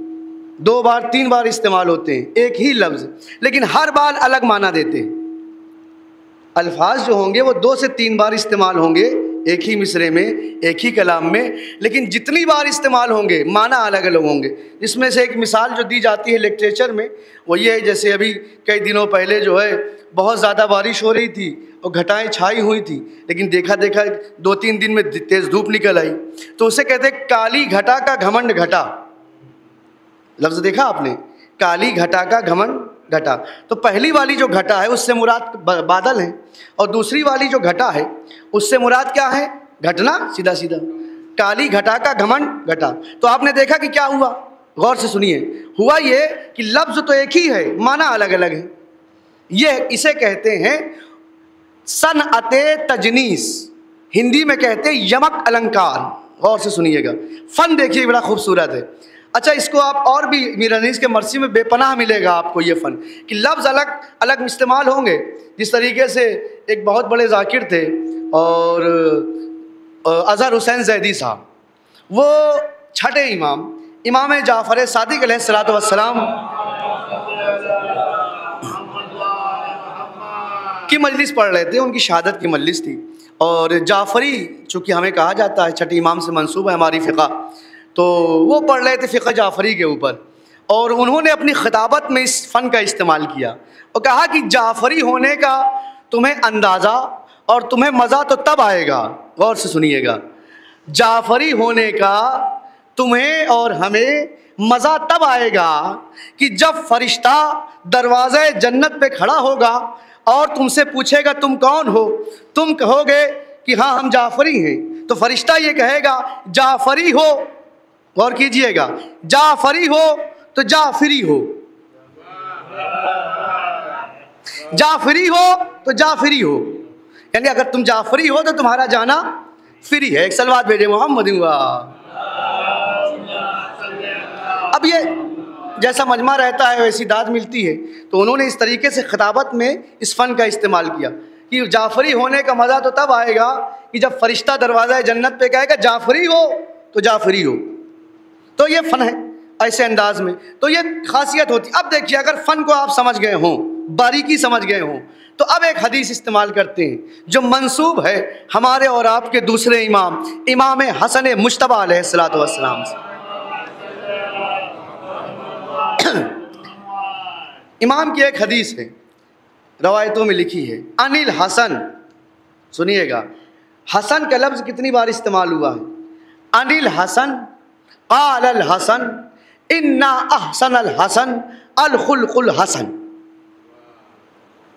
Speaker 1: 2 بار 3 بار استعمال ہوتے ہیں ایک ہی لفظ، لیکن ہر بار الگ معنی دیتے ہیں۔ الفاظ جو ہوں گے وہ 2 سے 3 بار استعمال ہوں گے ایک ہی مصرے میں، ایک ہی کلام میں، لیکن جتنی بار استعمال ہوں گے معنی الگ الگ ہوں گے۔ جس میں سے ایک مثال جو دی جاتی ہے لٹریچر میں وہ یہ ہے، جیسے ابھی کئی دنوں پہلے جو ہے بہت زیادہ بارش ہو رہی تھی اور گھٹائیں چھائی ہوئی تھی، لیکن دیکھا 2-3 دن میں تیز دھوپ نکل آئی، تو اسے کہتے ہیں کالی گھٹا کا گھمنڈ گھٹا۔ لفظ دیکھا آپ نے، کالی گھٹا کا گھمنڈ گھٹا۔ تو پہلی والی جو گھٹا ہے اس سے مراد بادل ہیں، اور دوسری والی جو گھٹا ہے اس سے مراد کیا ہے؟ گھٹنا، سیدھا سیدھا، کالی گھٹا کا گھمنڈ گھٹا۔ تو آپ نے دیکھا کہ کیا ہوا، غور سے سنیے، ہوا یہ کہ لفظ تو ایک ہی ہے، معنی الگ الگ ہے۔ یہ اسے کہتے ہیں صنعت تجنیس، ہندی میں کہتے ہیں یمک النکار۔ غور سے سنیے گا، فن دیکھیے بڑا خوبصورت ہے۔ اچھا، اس کو آپ اور بھی میر انیس کے مرثی میں بے پناہ ملے گا آپ کو یہ فن، کہ لفظ الگ الگ استعمال ہوں گے۔ جس طریقے سے ایک بہت بڑے ذاکر تھے اور اظہر حسین زیدی صاحب، وہ چھٹے امام جعفر صادق علیہ الصلوۃ والسلام کی مجلس پڑھ رہے تھے، ان کی شہادت کی مجلس تھی، اور جعفری چونکہ ہمیں کہا جاتا ہے چھٹے امام سے منسوب ہے ہماری فقہ، تو وہ پڑھ رہے تھے فقہ جعفری کے اوپر، اور انہوں نے اپنی خطابت میں اس فن کا استعمال کیا اور کہا کہ جعفری ہونے کا تمہیں اندازہ اور تمہیں مزہ تو تب آئے گا، غور سے سنیے گا، جعفری ہونے کا تمہیں اور ہمیں مزہ تب آئے گا کہ جب فرشتہ دروازے جنت پہ کھڑا ہوگا اور تم سے پوچھے گا تم کون ہو، تم کہو گے کہ ہاں ہم جعفری ہیں، تو فرشتہ یہ کہے گا جعفری ہو، غور کیجئے گا، جعفری ہو تو جعفری ہو، جعفری ہو تو جعفری ہو، یعنی اگر تم جعفری ہو تو تمہارا جانا فری ہے۔ ایک صلوات بھیجے محمد ہوا۔ اب یہ جیسا مجمع رہتا ہے ویسی داد ملتی ہے، تو انہوں نے اس طریقے سے خطابت میں اس فن کا استعمال کیا کہ جعفری ہونے کا مزہ تو تب آئے گا کہ جب فرشتہ دروازہ جنت پہ کہے گا جعفری ہو تو جعفری ہو۔ تو یہ فن ہے ایسے انداز میں، تو یہ خاصیت ہوتی۔ اب دیکھیے، اگر فن کو آپ سمجھ گئے ہوں، باریکی سمجھ گئے ہوں، تو اب ایک حدیث استعمال کرتے ہیں جو منسوب ہے ہمارے اور آپ کے دوسرے امام حسن مجتبیٰ علیہ الصلوۃ والسلام سے۔ امام کی ایک حدیث ہے، روایتوں میں لکھی ہے، ان الحسن، سنیے گا، حسن کا لفظ کتنی بار استعمال ہوا ہے؟ ان الحسن قال الحسن ان احسن الحسن الخلق الحسن۔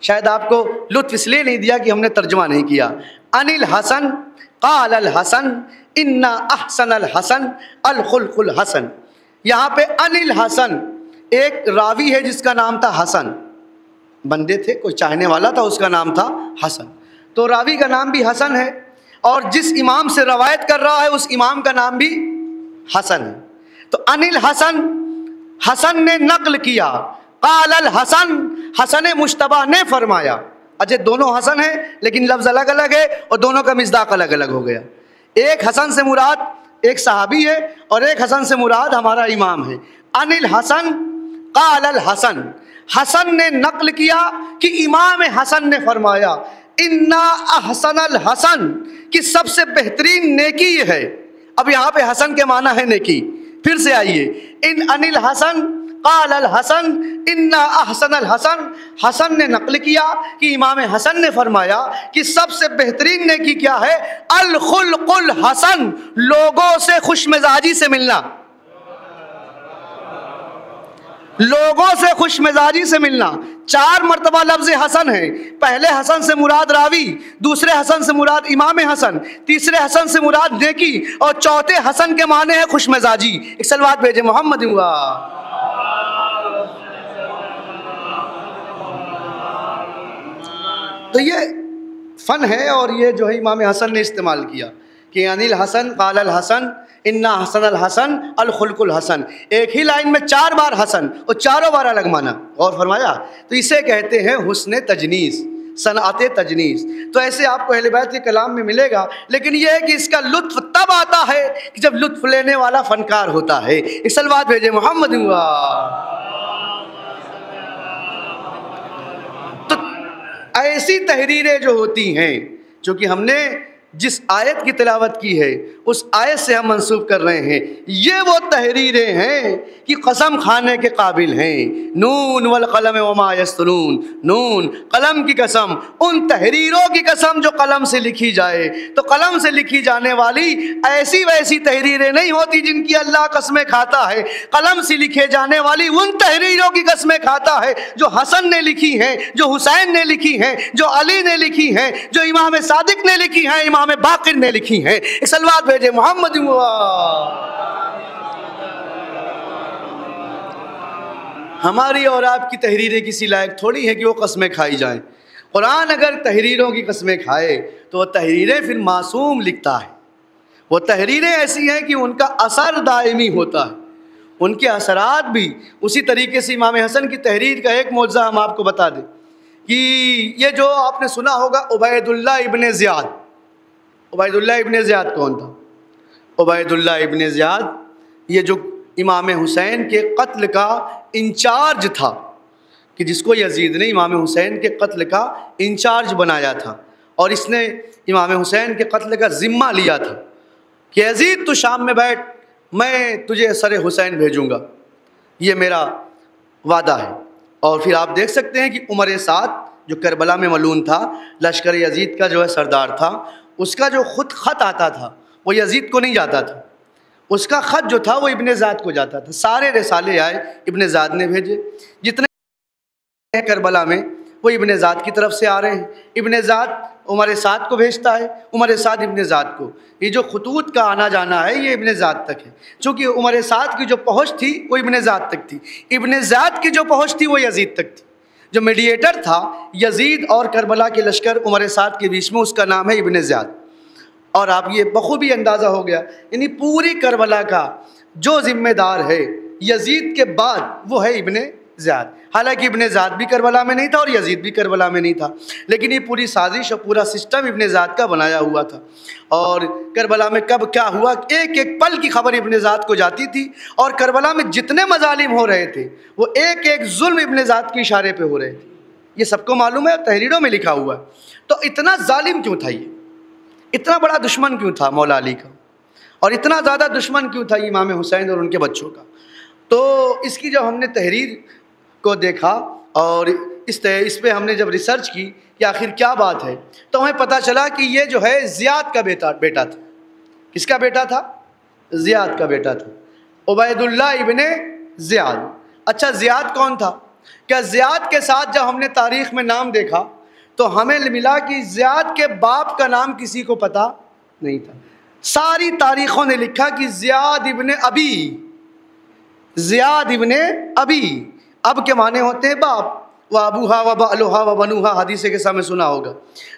Speaker 1: شاید آپ کو لطف اس لیے نہیں دیا کہ ہم نے ترجمہ نہیں کیا۔ ان الحسن قال الحسن ان احسن الحسن الخلق الحسن۔ یہاں پہ ان الحسن، ایک راوی ہے جس کا نام تھا حسن، بندے تھے، کوئی چاہنے والا تھا، اس کا نام تھا حسن، تو راوی کا نام بھی حسن ہے، اور جس امام سے روایت کر رہا ہے اس امام کا نام بھی حسن ہے۔ تو ان الحسن، حسن نے نقل کیا، قال الحسن، حسن مجتبیٰ نے فرمایا. اچھا دونوں حسن ہیں لیکن لفظ الگ الگ ہے اور دونوں کا مصداق الگ الگ ہو گیا. ایک حسن سے مراد ایک صحابی ہے اور ایک حسن سے مراد ہمارا امام ہے. عن الحسن قال الحسن، حسن نے نقل کیا کہ امام حسن نے فرمایا انا احسن الحسن، کہ سب سے بہترین نیکی یہ ہے. اب یہاں پہ حسن کے معنی ہے نیکی. پھر سے آئیے، عن الحسن قال الحسن انا احسن الحسن، حسن نے نقل کیا کہ امام حسن نے فرمایا کہ سب سے بہترین نیکی کیا ہے؟ الخلق الحسن، لوگوں سے خوش مزاجی سے ملنا. لوگوں سے خوش مزاجی سے ملنا. 4 مرتبہ لفظ حسن ہے. پہلے حسن سے مراد راوی، دوسرے حسن سے مراد امام حسن، تیسرے حسن سے مراد نیکی اور چوتھے حسن کے معنی ہے خوش مزاجی. ایک صلوات بھیجے محمد ہوا. تو یہ فن ہے اور یہ جو ہے امام حسن نے استعمال کیا کہ عن الحسن قال الحسن انا حسن الحسن الخلق الحسن. ایک ہی لائن میں 4 بار حسن اور چاروں بار الگ معنی. غور فرمایا؟ تو اسے کہتے ہیں حسن تجنیس، صنعت تجنیس. تو ایسے آپ کو اہل بیت کے کلام میں ملے گا، لیکن یہ ہے کہ اس کا لطف تب آتا ہے کہ جب لطف لینے والا فنکار ہوتا ہے. ایک صلوات بھیجے محمد ہوا. تو ایسی تحریریں جو ہوتی ہیں، چونکہ ہم نے جس آیت کی تلاوت کی ہے اس آیت سے ہم منسوب کر رہے ہیں، یہ وہ تحریریں ہیں کہ قسم کھانے کے قابل ہیں. نون والقلم وما یسطرون، نون قلم کی قسم، ان تحریروں کی قسم جو قلم سے لکھی جائے. تو قلم سے لکھی جانے والی ایسی ویسی تحریریں نہیں ہوتی جن کی اللہ قسمیں کھاتا ہے. قلم سے لکھے جانے والی ان تحریروں کی قسمیں کھاتا ہے جو حسن نے لکھی ہیں، جو حسین نے لکھی ہیں، جو علی نے لکھی ہیں، جو امام صادق نے لکھی ہیں، امام باقر نے لکھی ہیں. صلوات بھیجے محمد ہوا. ہماری اور آپ کی تحریریں کسی لائق تھوڑی ہیں کہ وہ قسمیں کھائی جائیں. قرآن اگر تحریروں کی قسمیں کھائے تو وہ تحریریں پھر معصوم لکھتا ہے. وہ تحریریں ایسی ہیں کہ ان کا اثر دائمی ہوتا ہے، ان کے اثرات بھی اسی طریقے سے. امام حسن کی تحریر کا ایک معجزہ ہم آپ کو بتا دیں کہ یہ جو آپ نے سنا ہوگا عبید اللہ ابن زیاد. عبید اللہ ابن زیاد کون تھا؟ عبید اللہ ابن زیاد یہ جو امام حسین کے قتل کا انچارج تھا، کہ جس کو یزید نے امام حسین کے قتل کا انچارج بنایا تھا اور اس نے امام حسین کے قتل کا ذمہ لیا تھا کہ یزید تو شام میں بیٹھ، میں تجھے سر حسین بھیجوں گا، یہ میرا وعدہ ہے. اور پھر آپ دیکھ سکتے ہیں کہ عمر سعد جو کربلا میں ملعون تھا، لشکر یزید کا جو ہے سردار تھا، اس کا جو خود خط آتا تھا وہ یزید کو نہیں جاتا تھا. اس کا خط جو تھا وہ ابن زیاد کو جاتا تھا. سارے رسالے آئے ابن زیاد نے بھیجے، جتنے ہیں کربلا میں وہ ابن زیاد کی طرف سے آ رہے ہیں. ابن زیاد عمر سعد کو بھیجتا ہے، عمر سعد ابن زیاد کو. یہ جو خطوط کا آنا جانا ہے یہ ابن زیاد تک ہے، چونکہ عمر سعد کی جو پہنچ تھی وہ ابن زیاد تک تھی، ابن زیاد کی جو پہنچ تھی وہ یزید تک تھی. جو میڈیٹر تھا یزید اور کربلا کے لشکر عمر سعد کے بیچ میں، اس کا نام ہے ابن زیاد. اور آپ یہ بخوبی اندازہ ہو گیا، یعنی پوری کربلا کا جو ذمہ دار ہے یزید کے بعد وہ ہے ابن زیاد. حالانکہ ابن زیاد بھی کربلا میں نہیں تھا اور یزید بھی کربلا میں نہیں تھا، لیکن یہ پوری سازش اور پورا سسٹم ابن زیاد کا بنایا ہوا تھا. اور کربلا میں کب کیا ہوا، ایک ایک پل کی خبر ابن زیاد کو جاتی تھی. اور کربلا میں جتنے مظالم ہو رہے تھے وہ ایک ایک ظلم ابن زیاد کے اشارے پہ ہو رہے تھے. یہ سب کو معلوم ہے، تحریروں میں لکھا ہوا ہے. تو اتنا ظالم کیوں تھا، یہ اتنا بڑا دشمن کیوں تھا مولا علی کا، اور اتنا زیادہ دشمن کیوں تھا امام حسین اور ان کے بچوں کا؟ تو اس کی جب ہم نے تحریر کو دیکھا اور اس پہ ہم نے جب ریسرچ کی کہ آخر کیا بات ہے، تو ہمیں پتہ چلا کہ یہ جو ہے زیاد کا بیٹا تھا. کس کا بیٹا تھا؟ زیاد کا بیٹا تھا، عبید اللہ ابن زیاد. اچھا زیاد کون تھا؟ کیا زیاد کے ساتھ جب ہم نے تاریخ میں نام دیکھا تو ہمیں ملا کہ زیاد کے باپ کا نام کسی کو پتہ نہیں تھا. ساری تاریخوں نے لکھا کہ زیاد ابن ابی، زیاد ابن ابی. اب کے معنی ہوتے ہیں باپ، و ابوہا و بعلوہا و بنوہا، حدیث کے سامنے سنا ہوگا.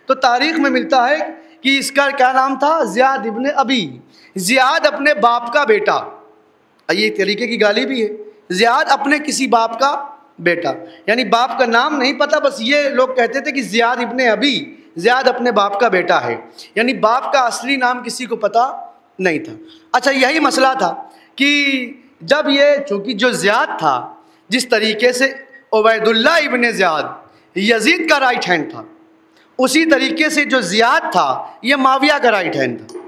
Speaker 1: تو تاریخ میں ملتا ہے کہ اس کا کیا نام تھا؟ زیاد ابن ابی. زیاد اپنے باپ کا بیٹا، یہ طریقے کی گالی بھی ہے. زیاد اپنے کسی باپ کا بیٹا، یعنی باپ کا نام نہیں پتا، بس یہ لوگ کہتے تھے کہ زیاد ابن ابی، زیاد اپنے باپ کا بیٹا ہے، یعنی باپ کا اصلی نام کسی کو پتا نہیں تھا۔ اچھا یہی مسئلہ تھا کہ جب یہ چونکہ جو زیاد تھا، جس طریقے سے عبید اللہ ابن زیاد یزید کا رائٹ ہینڈ تھا، اسی طریقے سے جو زیاد تھا یہ معاویہ کا رائٹ ہینڈ تھا۔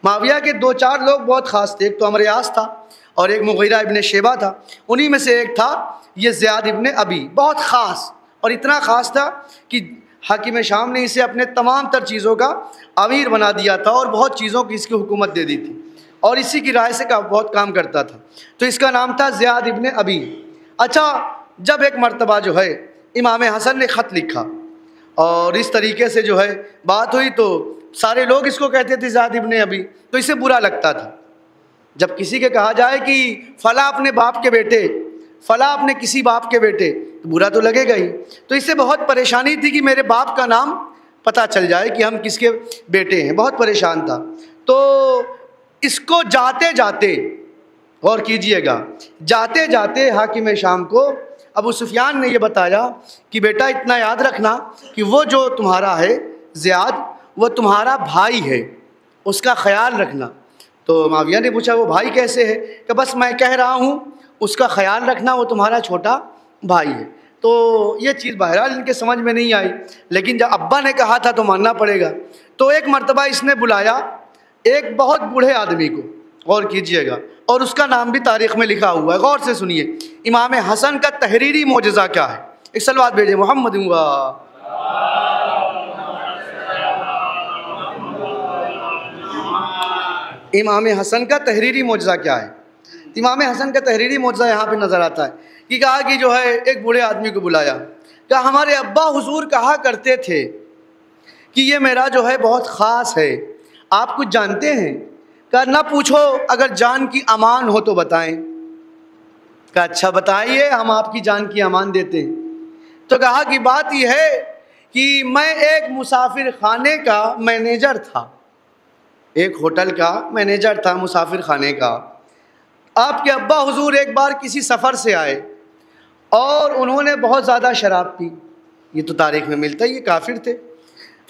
Speaker 1: معاویہ کے 2-4 لوگ بہت خاص تھے، ایک تو عمرو یاس تھا اور ایک مغیرہ ابن شیبہ تھا، انہی میں سے ایک تھا یہ زیاد ابن ابی، بہت خاص، اور اتنا خاص تھا کہ حاکم شام نے اسے اپنے تمام تر چیزوں کا امیر بنا دیا تھا اور بہت چیزوں کی اس کی حکومت دے دی تھی، اور اسی کی رائے سے بہت کام کرتا تھا، تو اس کا نام تھا زیاد ابن ابی۔ اچھا جب ایک مرتبہ جو ہے امام حسن نے خط لکھا اور اس طریقے سے جو ہے بات ہوئی، تو سارے لوگ اس کو کہتے تھے زیاد ابن ابی، تو اسے برا لگتا تھا جب کسی کے کہا جائے کہ فلاں اپنے باپ کے بیٹے، فلاں اپنے کسی باپ کے بیٹے، تو برا تو لگے گا ہی، تو اس سے بہت پریشانی تھی کہ میرے باپ کا نام پتہ چل جائے کہ ہم کس کے بیٹے ہیں، بہت پریشان تھا۔ تو اس کو جاتے جاتے، غور کیجئے گا، جاتے جاتے حاکم شام کو ابو سفیان نے یہ بتایا کہ بیٹا اتنا یاد رکھنا کہ وہ جو تمہارا ہے زیاد، وہ تمہارا بھائی ہے، اس کا خیال رکھنا۔ تو معاویہ نے پوچھا وہ بھائی کیسے ہے؟ کہ بس میں کہہ رہا ہوں اس کا خیال رکھنا، وہ تمہارا چھوٹا بھائی ہے۔ تو یہ چیز بہرحال ان کے سمجھ میں نہیں آئی، لیکن جب ابا نے کہا تھا تو ماننا پڑے گا۔ تو ایک مرتبہ اس نے بلایا ایک بہت بوڑھے آدمی کو، غور کیجئے گا، اور اس کا نام بھی تاریخ میں لکھا ہوا ہے، غور سے سنیے۔ امام حسن کا تحریری معجزہ کیا ہے؟ ایک صلوات بھیجیں محمد ہوا۔ امام حسن کا تحریری معجزہ کیا ہے؟ امام حسن کا تحریری معجزہ یہاں پہ نظر آتا ہے کہ کہا کہ جو ہے ایک بوڑھے آدمی کو بلایا، کہا ہمارے ابا حضور کہا کرتے تھے کہ یہ میرا جو ہے بہت خاص ہے، آپ کچھ جانتے ہیں؟ کہا نہ پوچھو، اگر جان کی امان ہو تو بتائیں۔ کہا اچھا بتائیے، ہم آپ کی جان کی امان دیتے ہیں۔ تو کہا کہ بات یہ ہے کہ میں ایک مسافر خانے کا مینیجر تھا، ایک ہوٹل کا مینیجر تھا مسافر خانے کا۔ آپ کے ابا حضور ایک بار کسی سفر سے آئے اور انہوں نے بہت زیادہ شراب پی، یہ تو تاریخ میں ملتا ہے، یہ کافر تھے،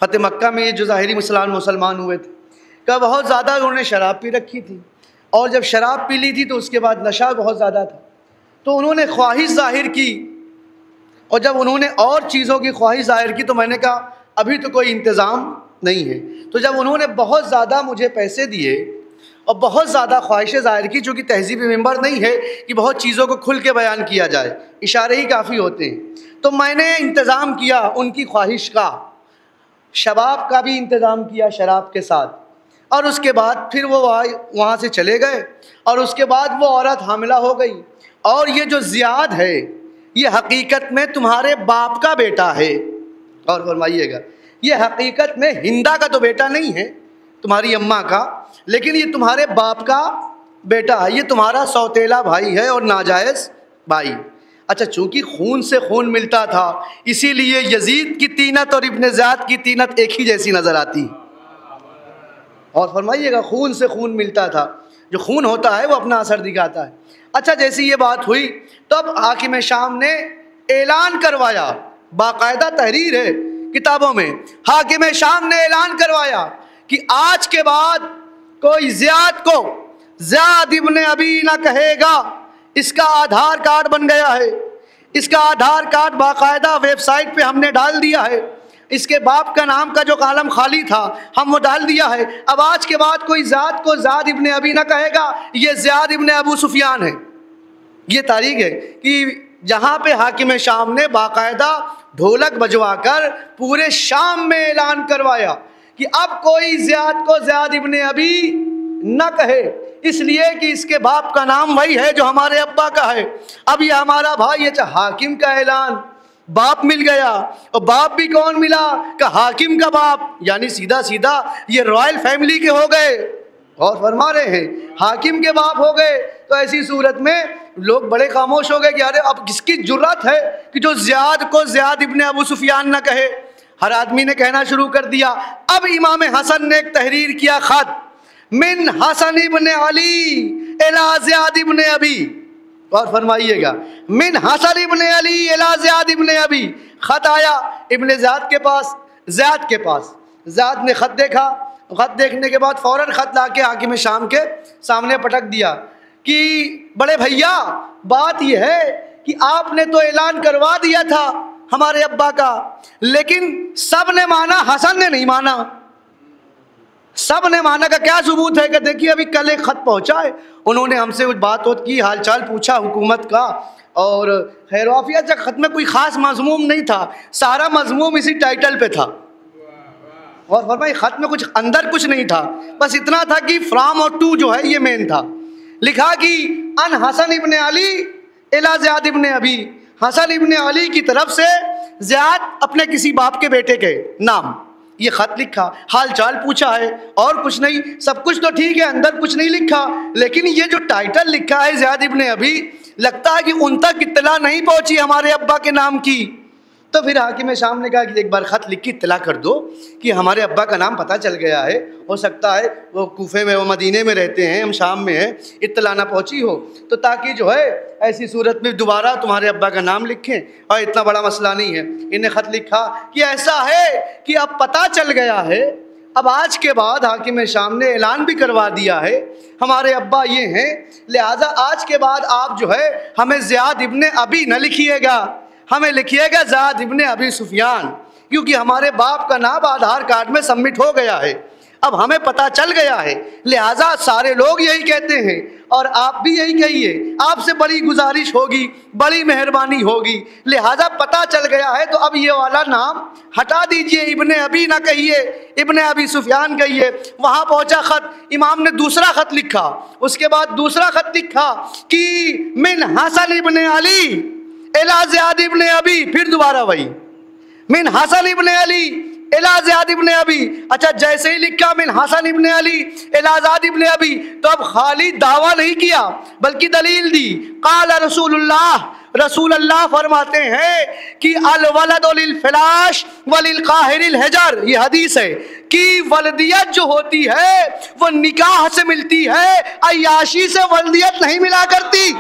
Speaker 1: فتح مکہ میں یہ جو ظاہری مسلمان ہوئے تھے، کہ بہت زیادہ انہوں نے شراب پی رکھی تھی، اور جب شراب پی لی تھی تو اس کے بعد نشہ بہت زیادہ تھا، تو انہوں نے خواہش ظاہر کی، اور جب انہوں نے اور چیزوں کی خواہش ظاہر کی تو میں نے کہا ابھی تو کوئی انتظام نہیں ہے۔ تو جب انہوں نے بہت زیادہ مجھے پیسے دیے اور بہت زیادہ خواہشیں ظاہر کی، چونکہ تہذیب ممبر نہیں ہے کہ بہت چیزوں کو کھل کے بیان کیا جائے، اشارے ہی کافی ہوتے ہیں، تو میں نے انتظام کیا ان کی خواہش کا، شباب کا بھی انتظام کیا شراب کے ساتھ، اور اس کے بعد پھر وہ وہاں سے چلے گئے، اور اس کے بعد وہ عورت حاملہ ہو گئی، اور یہ جو زیاد ہے یہ حقیقت میں تمہارے باپ کا بیٹا ہے، اور فرمائیے گا یہ حقیقت میں ہندا کا تو بیٹا نہیں ہے، تمہاری اماں کا، لیکن یہ تمہارے باپ کا بیٹا ہے، یہ تمہارا سوتیلا بھائی ہے اور ناجائز بھائی۔ اچھا چونکہ خون سے خون ملتا تھا اسی لیے یزید کی تینت اور ابن زیاد کی تینت ایک ہی جیسی نظر آتی، اور فرمائیے گا خون سے خون ملتا تھا، جو خون ہوتا ہے وہ اپنا اثر دکھاتا ہے۔ اچھا جیسی یہ بات ہوئی تو اب حاکم شام نے اعلان کروایا، باقاعدہ تحریر ہے کتابوں میں، حاکم شام نے اعلان کروایا کہ آج کے بعد کوئی زیاد کو زیاد ابن ابی نہ کہے گا، اس کا آدھار کارڈ بن گیا ہے، اس کا آدھار کارڈ باقاعدہ ویب سائٹ پہ ہم نے ڈال دیا ہے، اس کے باپ کا نام کا جو کالم خالی تھا ہم وہ ڈال دیا ہے، اب آج کے بعد کوئی زیاد کو زیاد ابن ابی نہ کہے گا، یہ زیاد ابن ابو سفیان ہے۔ یہ تاریخ ہے کہ جہاں پہ حاکم شام نے باقاعدہ ڈھولک بجوا کر پورے شام میں اعلان کروایا کہ اب کوئی زیاد کو زیاد ابن ابی نہ کہے، اس لیے کہ اس کے باپ کا نام وہی ہے جو ہمارے ابا کا ہے، اب یہ ہمارا بھائی ہے۔ حاکم کا اعلان، باپ مل گیا، اور باپ بھی کون ملا کہ حاکم کا باپ، یعنی سیدھا سیدھا یہ رائل فیملی کے ہو گئے، اور فرما رہے ہیں حاکم کے باپ ہو گئے۔ تو ایسی صورت میں لوگ بڑے خاموش ہو گئے کہ ارے اب کس کی جرات ہے کہ جو زیاد کو زیاد ابن ابو سفیان نہ کہے۔ ہر آدمی نے کہنا شروع کر دیا۔ اب امام حسن نے ایک تحریر کیا خط، من حسن ابن علی الی زیاد ابن ابی، اور فرمائیے گا من حسن ابن علی الی زیاد ابن ابی، خط آیا ابن زیاد کے پاس، زیاد نے خط دیکھا، خط دیکھنے کے بعد فوراً خط لا کے حاکم شام کے سامنے پٹک دیا کہ بڑے بھیا بات یہ ہے کہ آپ نے تو اعلان کروا دیا تھا ہمارے ابا کا، لیکن سب نے مانا، حسن نے نہیں مانا۔ سب نے مانا کا کیا ثبوت ہے؟ کہ دیکھیے ابھی کل ایک خط پہنچا ہے، انہوں نے ہم سے کچھ بات کی، حال چال پوچھا حکومت کا، اور خیر وعافیت سے خط میں کوئی خاص مضمون نہیں تھا، سارا مضمون اسی ٹائٹل پہ تھا، اور فرمائی خط میں کچھ اندر کچھ نہیں تھا، بس اتنا تھا کہ فرام اور ٹو جو ہے یہ مین تھا۔ لکھا کہ ان حسن ابن علی الی زیاد ابن ابی، حسن ابن علی کی طرف سے زیاد اپنے کسی باپ کے بیٹے کے نام یہ خط لکھا، حال چال پوچھا ہے اور کچھ نہیں، سب کچھ تو ٹھیک ہے، اندر کچھ نہیں لکھا، لیکن یہ جو ٹائٹل لکھا ہے زیاد ابن ابی، لگتا ہے کہ ان تک اطلاع نہیں پہنچی ہمارے ابا کے نام کی۔ تو پھر حاکم شام نے کہا کہ ایک بار خط لکھ کے اطلاع کر دو کہ ہمارے ابا کا نام پتہ چل گیا ہے، ہو سکتا ہے وہ کوفے میں، وہ مدینے میں رہتے ہیں، ہم شام میں ہیں، اطلاع نہ پہنچی ہو، تو تاکہ جو ہے ایسی صورت میں دوبارہ تمہارے ابا کا نام لکھیں، اور اتنا بڑا مسئلہ نہیں ہے۔ انہیں خط لکھا کہ ایسا ہے کہ اب پتہ چل گیا ہے، اب آج کے بعد حاکم شام نے اعلان بھی کروا دیا ہے ہمارے ابا یہ ہیں، لہٰذا آج کے بعد آپ جو ہے ہمیں زیاد ابن ابی نہ لکھیے گا، ہمیں لکھیے گا زیاد ابن ابی سفیان، کیونکہ ہمارے باپ کا نام آدھار کارڈ میں سبمٹ ہو گیا ہے، اب ہمیں پتہ چل گیا ہے، لہٰذا سارے لوگ یہی کہتے ہیں اور آپ بھی یہی کہیے، آپ سے بڑی گزارش ہوگی، بڑی مہربانی ہوگی، لہٰذا پتہ چل گیا ہے تو اب یہ والا نام ہٹا دیجئے، ابن ابی نہ کہیے، ابن ابی سفیان کہیے۔ وہاں پہنچا خط، امام نے دوسرا خط لکھا، اس کے بعد دوسرا خط لکھا کہ من حسن ابن علی الی زیاد ابن ابی، پھر دوبارہ وہی من حسن ابن علی الی زیاد ابن ابی۔ اچھا جیسے ہی لکھا من حسن ابن علی الی زیاد ابن ابی، تو اب خالی دعویٰ نہیں کیا بلکہ دلیل دی۔ قال رسول اللہ، رسول اللہ فرماتے ہیں کہ الولد للفراش وللقاہر الحجر، یہ حدیث ہے کہ ولدیت جو ہوتی ہے وہ نکاح سے ملتی ہے، عیاشی سے ولدیت نہیں ملا کرتی،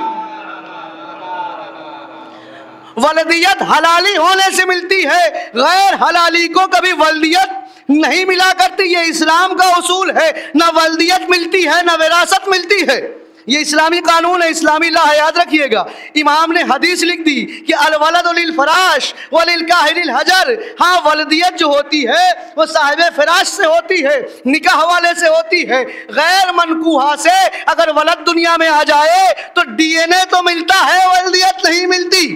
Speaker 1: ولدیت حلالی ہونے سے ملتی ہے، غیر حلالی کو کبھی ولدیت نہیں ملا کرتی، یہ اسلام کا اصول ہے، نہ ولدیت ملتی ہے نہ وراثت ملتی ہے، یہ اسلامی قانون ہے، اسلامی لا ہے، یاد رکھیے گا۔ امام نے حدیث لکھ دی کہ الولد للفراش وللقاہر الحجر، ہاں ولدیت جو ہوتی ہے وہ صاحب فراش سے ہوتی ہے، نکاح والے سے ہوتی ہے، غیر منکوحہ سے اگر ولد دنیا میں آ جائے تو ڈی این اے تو ملتا ہے، ولدیت نہیں ملتی۔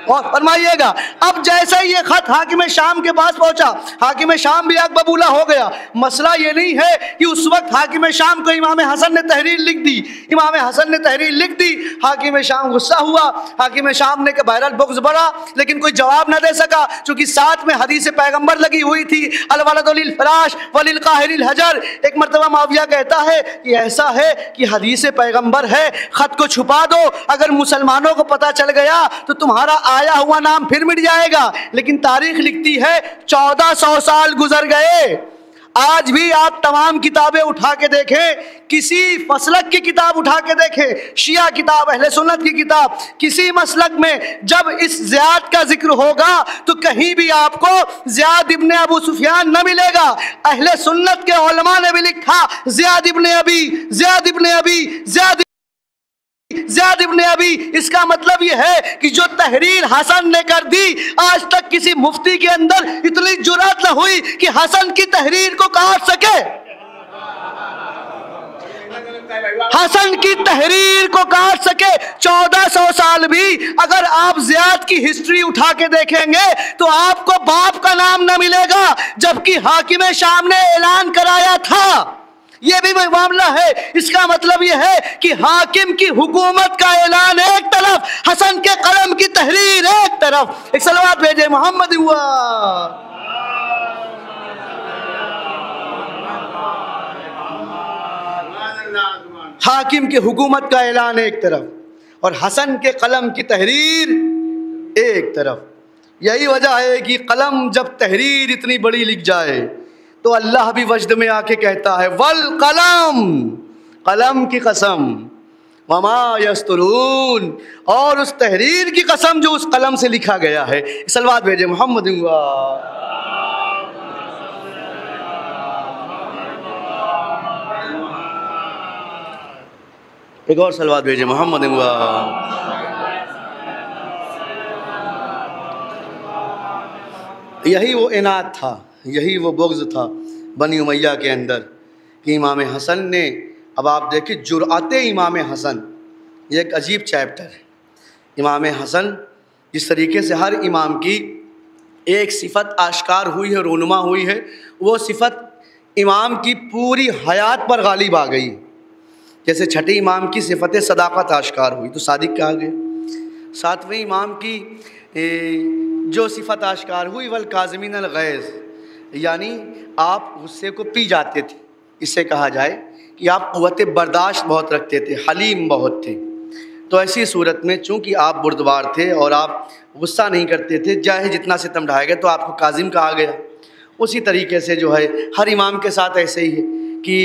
Speaker 1: اور فرمائیے گا اب جیسے یہ خط حاکم شام کے پاس پہنچا، حاکم شام بھی آگ ببولہ ہو گیا۔ مسئلہ یہ نہیں ہے کہ اس وقت حاکم شام کو امام حسن نے تحریر لکھ دی، امام حسن نے تحریر لکھ دی، حاکم شام غصہ ہوا، حاکم شام نے کہ بہرحال بغض بڑھا لیکن کوئی جواب نہ دے سکا، چونکہ ساتھ میں حدیث پیغمبر لگی ہوئی تھی الولد للفراش وللقاہر الحجر۔ ایک مرتبہ معاویہ کہتا ہے کہ ایسا ہے کہ حدیث پیغمبر ہے، خط کو چھپا دو، اگر مسلمانوں کو پتہ چل گیا تو تمہارا آیا ہوا نام پھر مٹ جائے گا۔ لیکن تاریخ لکھتی ہے 1400 سال گزر گئے، آج بھی آپ تمام کتابیں اٹھا کے دیکھیں، کسی مسلک کی کتاب اٹھا کے دیکھیں، شیعہ کتاب، اہل سنت کی کتاب، کسی مسلک میں جب اس زیاد کا ذکر ہوگا تو کہیں بھی آپ کو زیاد ابن ابو سفیان نہ ملے گا۔ اہل سنت کے علماء نے بھی لکھا زیاد ابن ابی، زیاد ابن ابی، زیاد ابن ابی، اس کا مطلب یہ ہے کہ جو تحریر حسن نے کر دی، آج تک کسی مفتی کے اندر اتنی جرأت نہ ہوئی کہ حسن کی تحریر کو کاٹ سکے، حسن کی تحریر کو کاٹ سکے۔ 1400 سال بھی اگر آپ زیاد کی ہسٹری اٹھا کے دیکھیں گے تو آپ کو باپ کا نام نہ ملے گا، جبکہ حاکم شام نے اعلان کرایا تھا۔ یہ بھی معاملہ ہے، اس کا مطلب یہ ہے کہ حاکم کی حکومت کا اعلان ایک طرف، حسن کے قلم کی تحریر ایک طرف۔ ایک صلوات بھیجے محمد ہوا۔ حاکم کی حکومت کا اعلان ایک طرف اور حسن کے قلم کی تحریر ایک طرف۔ یہی وجہ ہے کہ قلم جب تحریر اتنی بڑی لکھ جائے تو اللہ بھی وجد میں آ کے کہتا ہے والقلم، قلم کی قسم، وما یسترون، اور اس تحریر کی قسم جو اس قلم سے لکھا گیا ہے۔ صلوات بھیجے محمد ایک اور صلوات بھیجے محمد یہی وہ عناد تھا، یہی وہ بغض تھا بنی امیہ کے اندر کہ امام حسن نے، اب آپ دیکھیں جرأت امام حسن، یہ ایک عجیب چیپٹر ہے۔ امام حسن جس طریقے سے ہر امام کی ایک صفت آشکار ہوئی ہے، رونما ہوئی ہے، وہ صفت امام کی پوری حیات پر غالب آ گئی۔ جیسے چھٹے امام کی صفت صداقت آشکار ہوئی تو صادق کہا گیا، ساتویں امام کی جو صفت آشکار ہوئی والکاظمین الغیظ، یعنی آپ غصے کو پی جاتے تھے، اس سے کہا جائے کہ آپ قوت برداشت بہت رکھتے تھے، حلیم بہت تھے۔ تو ایسی صورت میں چونکہ آپ بردبار تھے اور آپ غصہ نہیں کرتے تھے، چاہے جتنا ستم ڈھائے گئے تو آپ کو کاظم کہا گیا۔ اسی طریقے سے جو ہے ہر امام کے ساتھ ایسے ہی ہے کہ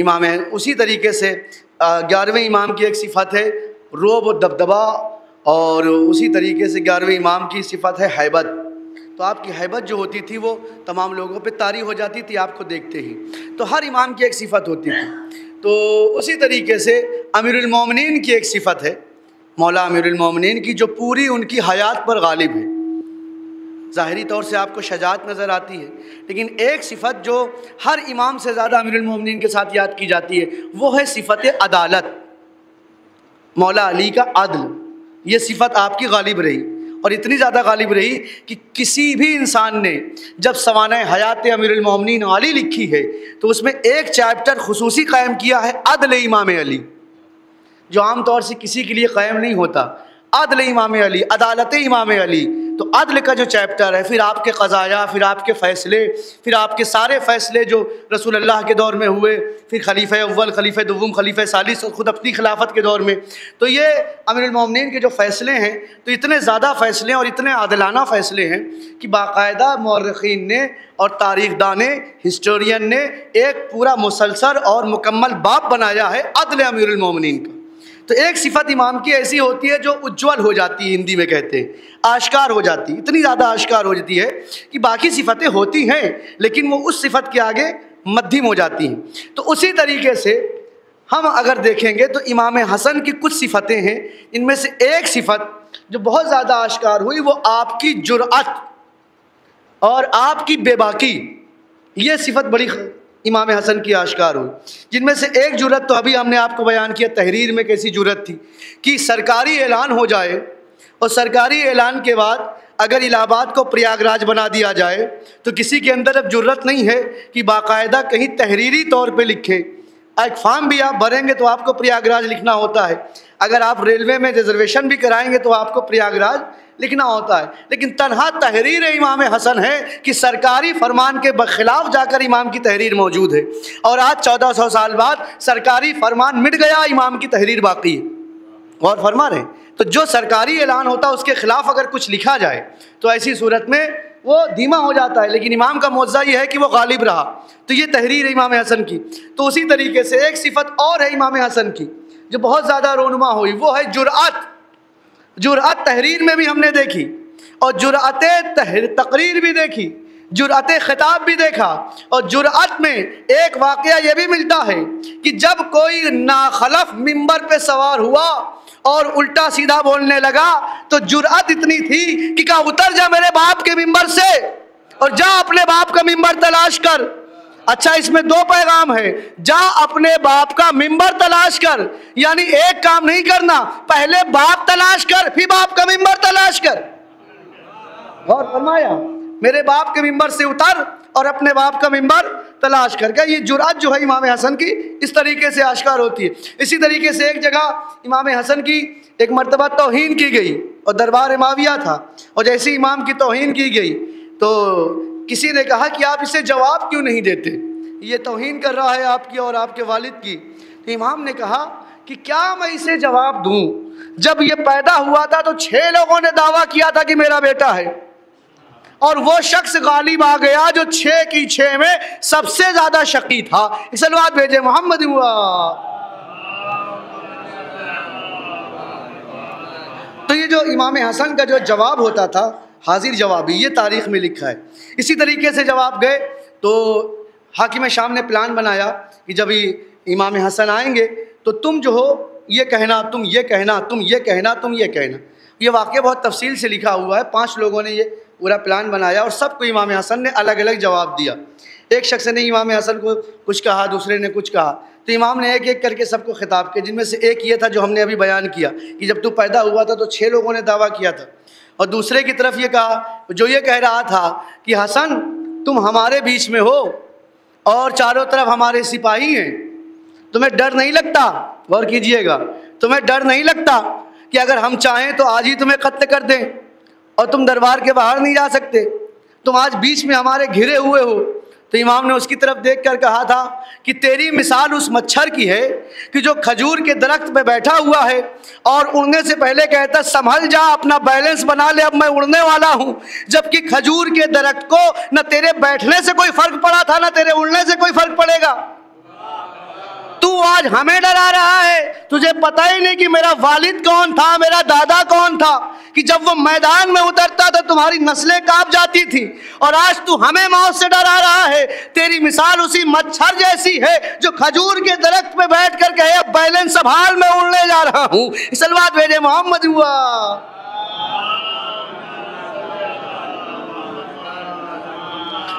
Speaker 1: امام ہے، اسی طریقے سے 11ویں امام کی ایک صفت ہے رعب و دبدبا، اور اسی طریقے سے 11ویں امام کی صفت ہے حیبت۔ تو آپ کی حیبت جو ہوتی تھی وہ تمام لوگوں پہ طاری ہو جاتی تھی آپ کو دیکھتے ہی۔ تو ہر امام کی ایک صفت ہوتی تھی۔ تو اسی طریقے سے امیر المومنین کی ایک صفت ہے، مولا امیر المومنین کی، جو پوری ان کی حیات پر غالب ہے۔ ظاہری طور سے آپ کو شجاعت نظر آتی ہے، لیکن ایک صفت جو ہر امام سے زیادہ امیر المومنین کے ساتھ یاد کی جاتی ہے وہ ہے صفت عدالت۔ مولا علی کا عدل، یہ صفت آپ کی غالب رہی، اور اتنی زیادہ غالب رہی کہ کسی بھی انسان نے جب سوانح حیات امیر المومنین علی لکھی ہے تو اس میں ایک چیپٹر خصوصی قائم کیا ہے عدل امام علی، جو عام طور سے کسی کے لیے قائم نہیں ہوتا۔ عدل امام علی، عدالت امام علی، تو عدل کا جو چیپٹر ہے، پھر آپ کے قضایا، پھر آپ کے فیصلے، پھر آپ کے سارے فیصلے جو رسول اللہ کے دور میں ہوئے، پھر خلیفہ اول، خلیفہ دوم، خلیفہ ثالث، اور خود اپنی خلافت کے دور میں، تو یہ امیر المومنین کے جو فیصلے ہیں تو اتنے زیادہ فیصلے اور اتنے عادلانہ فیصلے ہیں کہ باقاعدہ مورخین نے اور تاریخ دان ہسٹورین نے ایک پورا مسلسل اور مکمل باب بنایا ہے عدل امیر المومنین کا۔ تو ایک صفت امام کی ایسی ہوتی ہے جو اجول ہو جاتی ہے، ہندی میں کہتے ہیں آشکار ہو جاتی، اتنی زیادہ آشکار ہو جاتی ہے کہ باقی صفتیں ہوتی ہیں لیکن وہ اس صفت کے آگے مدھم ہو جاتی ہیں۔ تو اسی طریقے سے ہم اگر دیکھیں گے تو امام حسن کی کچھ صفتیں ہیں، ان میں سے ایک صفت جو بہت زیادہ آشکار ہوئی وہ آپ کی جرأت اور آپ کی بے باکی، یہ صفت بڑی امام حسن کی آشکار ہوئی۔ جن میں سے ایک جرأت تو ابھی ہم نے آپ کو بیان کیا، تحریر میں کیسی جرأت تھی کہ سرکاری اعلان ہو جائے اور سرکاری اعلان کے بعد اگر الہ آباد کو پریاگ راج بنا دیا جائے تو کسی کے اندر اب جرأت نہیں ہے کہ باقاعدہ کہیں تحریری طور پہ لکھیں۔ ایک فارم بھی آپ بھریں گے تو آپ کو پریاگ راج لکھنا ہوتا ہے، اگر آپ ریلوے میں ریزرویشن بھی کرائیں گے تو آپ کو پریاگ راج لکھنا ہوتا ہے، لیکن تنہا تحریر امام حسن ہے کہ سرکاری فرمان کے خلاف جا کر امام کی تحریر موجود ہے، اور آج 1400 سال بعد سرکاری فرمان مٹ گیا، امام کی تحریر باقی ہے۔ غور فرما رہے ہیں؟ تو جو سرکاری اعلان ہوتا ہے اس کے خلاف اگر کچھ لکھا جائے تو ایسی صورت میں وہ دھیما ہو جاتا ہے، لیکن امام کا معجزہ یہ ہے کہ وہ غالب رہا۔ تو یہ تحریر ہے امام حسن کی۔ تو اسی طریقے سے ایک صفت اور ہے امام حسن کی جو بہت زیادہ رونما ہوئی، وہ ہے جرأت۔ جرأت تحریر میں بھی ہم نے دیکھی، اور جرأت تقریر بھی دیکھی، جرأت خطاب بھی دیکھا، اور جرأت میں ایک واقعہ یہ بھی ملتا ہے کہ جب کوئی ناخلف منبر پہ سوار ہوا اور الٹا سیدھا بولنے لگا تو جرأت اتنی تھی کہ کہا اتر جا میرے باپ کے منبر سے اور جا اپنے باپ کا منبر تلاش کر۔ اچھا، اس میں دو پیغام ہے، جا اپنے باپ کا منبر تلاش کر، یعنی ایک کام نہیں کرنا، پہلے باپ تلاش کر پھر باپ کا منبر تلاش کر۔ غور فرمایا، میرے باپ کے منبر سے اتر اور اپنے باپ کا منبر تلاش کر کے، یہ جرأت جو ہے امام حسن کی اس طریقے سے آشکار ہوتی ہے۔ اسی طریقے سے ایک جگہ امام حسن کی ایک مرتبہ توہین کی گئی اور دربار معاویہ تھا، اور جیسی امام کی توہین کی گئی تو کسی نے کہا کہ آپ اسے جواب کیوں نہیں دیتے، یہ توہین کر رہا ہے آپ کی اور آپ کے والد کی۔ تو امام نے کہا کہ کیا میں اسے جواب دوں، جب یہ پیدا ہوا تھا تو 6 لوگوں نے دعویٰ کیا تھا کہ میرا بیٹا ہے، اور وہ شخص غالب آ گیا جو 6 کی 6 میں سب سے زیادہ شقی تھا۔ صلوات بھیجے محمد تو یہ جو امام حسن کا جو جواب ہوتا تھا حاضر جوابی، یہ تاریخ میں لکھا ہے۔ اسی طریقے سے جب آپ گئے تو حاکم شام نے پلان بنایا کہ جب امام حسن آئیں گے تو تم جو ہو یہ کہنا، تم یہ کہنا، تم یہ کہنا، تم یہ کہنا۔ یہ واقعہ بہت تفصیل سے لکھا ہوا ہے، 5 لوگوں نے یہ پورا پلان بنایا اور سب کو امام حسن نے الگ الگ جواب دیا۔ ایک شخص نے امام حسن کو کچھ کہا، دوسرے نے کچھ کہا، تو امام نے ایک ایک کر کے سب کو خطاب کیا، جن میں سے ایک یہ تھا جو ہم نے ابھی بیان کیا کہ جب تو پیدا ہوا تھا تو 6 لوگوں نے دعویٰ کیا تھا، اور دوسرے کی طرف یہ کہا جو یہ کہہ رہا تھا کہ حسن تم ہمارے بیچ میں ہو اور چاروں طرف ہمارے سپاہی ہیں، تمہیں ڈر نہیں لگتا؟ غور کیجئے گا، تمہیں ڈر نہیں لگتا کہ اگر ہم چاہیں تو آج ہی تمہیں قتل کر دیں اور تم دربار کے باہر نہیں جا سکتے، تم آج بیچ میں ہمارے گھرے ہوئے ہو؟ تو امام نے اس کی طرف دیکھ کر کہا تھا کہ تیری مثال اس مچھر کی ہے کہ جو کھجور کے درخت پہ بیٹھا ہوا ہے اور اڑنے سے پہلے کہتا سنبھل جا، اپنا بیلنس بنا لے، اب میں اڑنے والا ہوں، جبکہ کھجور کے درخت کو نہ تیرے بیٹھنے سے کوئی فرق پڑا تھا نہ تیرے اڑنے سے کوئی فرق پڑے گا۔ تو آج ہمیں ڈرا رہا ہے، تجھے پتہ ہی نہیں کہ میرا والد کون تھا، میرا دادا کون تھا، کہ جب وہ میدان میں اترتا تو تمہاری نسلیں کانپ جاتی تھی، اور آج تو ہمیں موت سے ڈرا رہا ہے۔ تیری مثال اسی مچھر جیسی ہے جو کھجور کے درخت پہ بیٹھ کر کہے بیلنس سنبھال میں اڑنے جا رہا ہوں۔ صلوات بھیجے محمد ہوا۔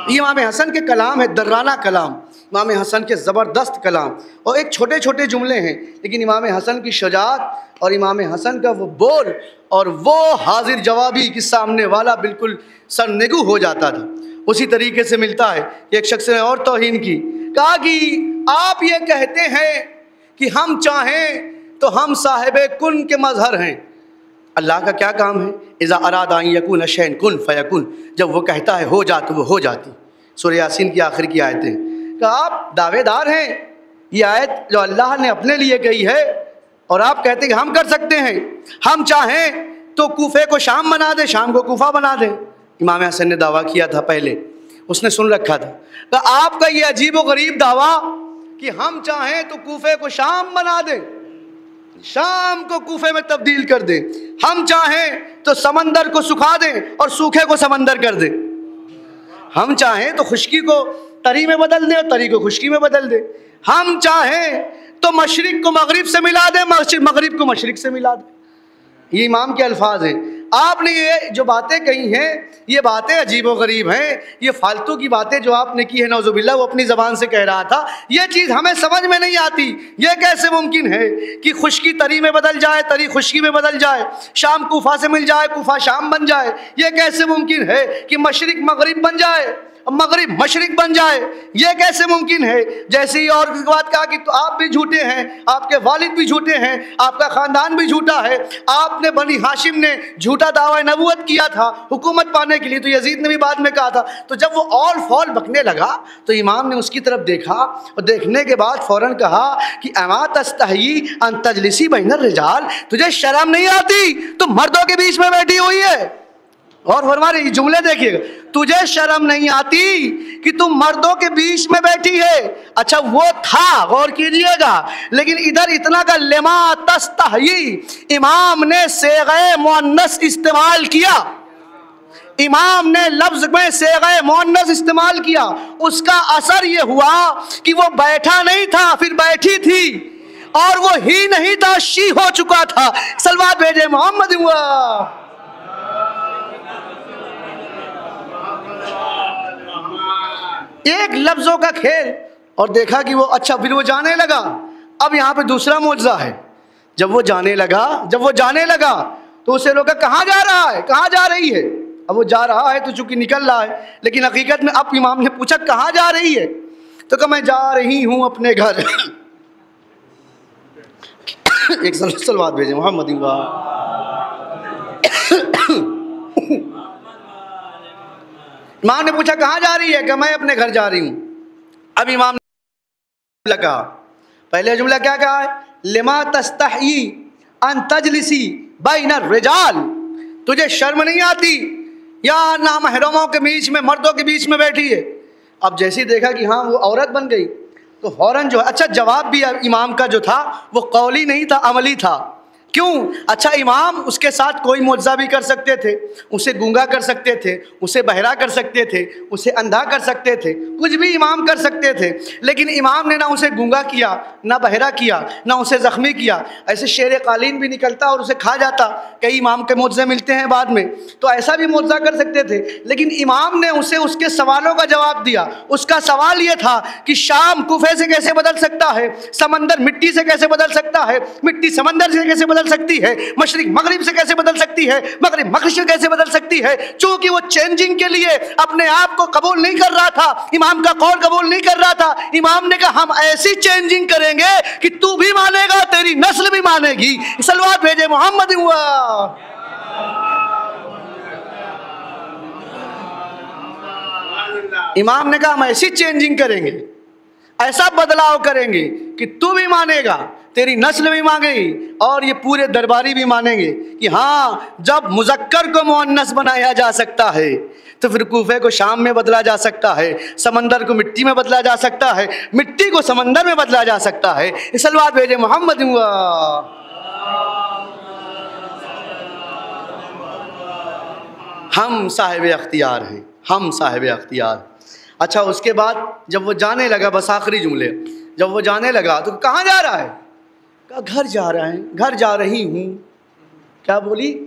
Speaker 1: یہ امام حسن کے کلام ہے، درانہ کلام، امام حسن کے زبردست کلام، اور ایک چھوٹے چھوٹے جملے ہیں، لیکن امام حسن کی شجاعت اور امام حسن کا وہ بول اور وہ حاضر جوابی کہ سامنے والا بالکل سرنگو ہو جاتا تھا۔ اسی طریقے سے ملتا ہے کہ ایک شخص نے اور توہین کی، کہا کہ آپ یہ کہتے ہیں کہ ہم چاہیں تو ہم صاحب کن کے مظہر ہیں۔ اللہ کا کیا کام ہے؟ اذا اراد ان یکون شیئن کن فیکن، جب وہ کہتا ہے ہو جا تو وہ ہو جاتی۔ سورہ یاسین کی آخر کی آیتیں کہ آپ دعوے دار ہیں، یہ آیت جو اللہ نے اپنے لیے کہی ہے اور آپ کہتے ہیں کہ ہم کر سکتے ہیں، ہم چاہیں تو کوفے کو شام بنا دیں، شام کو کوفہ بنا دیں۔ امام حسن نے دعویٰ کیا تھا پہلے، اس نے سن رکھا تھا کہ آپ کا یہ عجیب و غریب دعویٰ کہ ہم چاہیں تو کوفے کو شام بنا دیں، شام کو کوفے میں تبدیل کر دیں، ہم چاہیں تو سمندر کو سکھا دیں اور سوکھے کو سمندر کر دیں، ہم چاہیں تو خشکی کو تری میں بدل دیں اور تری کو خشکی میں بدل دیں، ہم چاہیں تو مشرق کو مغرب سے ملا دیں، مغرب کو مشرق سے ملا دیں۔ یہ امام کے الفاظ ہیں۔ آپ نے یہ جو باتیں کہی ہیں یہ باتیں عجیب و غریب ہیں، یہ فالتو کی باتیں جو آپ نے کی ہے نعوذ باللہ، وہ اپنی زبان سے کہہ رہا تھا، یہ چیز ہمیں سمجھ میں نہیں آتی، یہ کیسے ممکن ہے کہ خشکی تری میں بدل جائے، تری خشکی میں بدل جائے، شام کوفہ سے مل جائے، کوفہ شام بن جائے، یہ کیسے ممکن ہے کہ مشرق مغرب بن جائے، مغرب مشرق بن جائے، یہ کیسے ممکن ہے؟ جیسے ہی اور بات کہا کہ تو آپ بھی جھوٹے ہیں، آپ کے والد بھی جھوٹے ہیں، آپ کا خاندان بھی جھوٹا ہے، آپ نے بنی ہاشم نے جھوٹا دعوی نبوت کیا تھا حکومت پانے کے لیے، تو یزید نے بھی بعد میں کہا تھا۔ تو جب وہ آل فال بکنے لگا تو امام نے اس کی طرف دیکھا اور دیکھنے کے بعد فوراً کہا کہ اما تستحیی ان تجلسی بین الرجال، تجھے شرم نہیں آتی تم مردوں کے بیچ میں بیٹھی ہوئی ہے؟ اور فرما رہے یہ جملے دیکھیے گا، تجھے شرم نہیں آتی کہ تم مردوں کے بیچ میں بیٹھی ہے۔ اچھا وہ تھا، غور کیجئے گا، لیکن ادھر اتنا کا لما تستحیی، امام نے صیغہ مؤنث استعمال کیا، امام نے لفظ میں صیغہ مؤنث استعمال کیا، اس کا اثر یہ ہوا کہ وہ بیٹھا نہیں تھا، پھر بیٹھی تھی، اور وہ ہی نہیں تھا، شی ہو چکا تھا۔ صلوات بھیجے محمد ہوا۔ ایک لفظوں کا کھیل، اور دیکھا کہ وہ اچھا، پھر وہ جانے لگا۔ اب یہاں پہ دوسرا معجزہ ہے، جب وہ جانے لگا تو اسے لوگا کہاں جا رہا ہے، کہاں جا رہی ہے؟ اب وہ جا رہا ہے تو چونکہ نکل رہا ہے، لیکن حقیقت میں اب امام نے پوچھا کہاں جا رہی ہے؟ تو کہا میں جا رہی ہوں اپنے گھر۔ ایک صلوات بھیجیں محمد امام نے پوچھا کہاں جا رہی ہے؟ کہ میں اپنے گھر جا رہی ہوں۔ اب امام نے کہا، پہلے جملہ کیا کہا ہے؟ لما تستحیی ان تجلسی بین الرجال، تجھے شرم نہیں آتی یا نامحرموں کے بیچ میں، مردوں کے بیچ میں بیٹھی ہے؟ اب جیسے دیکھا کہ ہاں وہ عورت بن گئی تو فوراً جو اچھا جواب بھی امام کا جو تھا وہ قولی نہیں تھا، عملی تھا۔ کیوں؟ اچھا امام اس کے ساتھ کوئی معجزہ بھی کر سکتے تھے، اسے گونگا کر سکتے تھے، اسے بہرا کر سکتے تھے، اسے اندھا کر سکتے تھے، کچھ بھی امام کر سکتے تھے، لیکن امام نے نہ اسے گونگا کیا، نہ بہرا کیا، نہ اسے زخمی کیا۔ ایسے شیر قالین بھی نکلتا اور اسے کھا جاتا، کئی امام کے معجزے ملتے ہیں بعد میں، تو ایسا بھی معجزہ کر سکتے تھے، لیکن امام نے اسے اس کے سوالوں کا جواب دیا۔ اس کا سوال یہ تھا کہ شام کوفے سے کیسے بدل سکتا ہے، سمندر مٹی سے کیسے بدل سکتا ہے، مٹی سمندر سے کیسے بدل سکتی ہے، مشرق مغرب سے کیسے بدل سکتی ہے، مغرب مشرق سے کیسے بدل سکتی ہے۔ چونکہ وہ چینجنگ کے لیے اپنے آپ کو قبول نہیں کر رہا تھا، امام کا قول قبول نہیں کر رہا تھا، امام نے کہا ہم ایسی چینجنگ کریں گے کہ تو بھی مانے گا، تیری نسل بھی مانے گی۔ صلوات بھیجے محمد ہوا۔ امام نے کہا ہم ایسی چینجنگ کریں گے، ایسا بدلاؤ کریں گے کہ تو بھی مانے گا، تیری نسل بھی مانے گی، اور یہ پورے درباری بھی مانیں گے کہ ہاں جب مذکر کو مؤنث بنایا جا سکتا ہے تو پھر کوفے کو شام میں بدلا جا سکتا ہے، سمندر کو مٹی میں بدلا جا سکتا ہے، مٹی کو سمندر میں بدلا جا سکتا ہے۔ صلوات بھیجے محمد ہوا۔ ہم صاحب اختیار ہیں، ہم صاحب اختیار۔ اچھا اس کے بعد جب وہ جانے لگا، بس آخری جملے، جب وہ جانے لگا تو کہاں جا رہا ہے؟ کہا گھر جا رہا ہے، گھر جا رہی ہوں۔ کیا بولی؟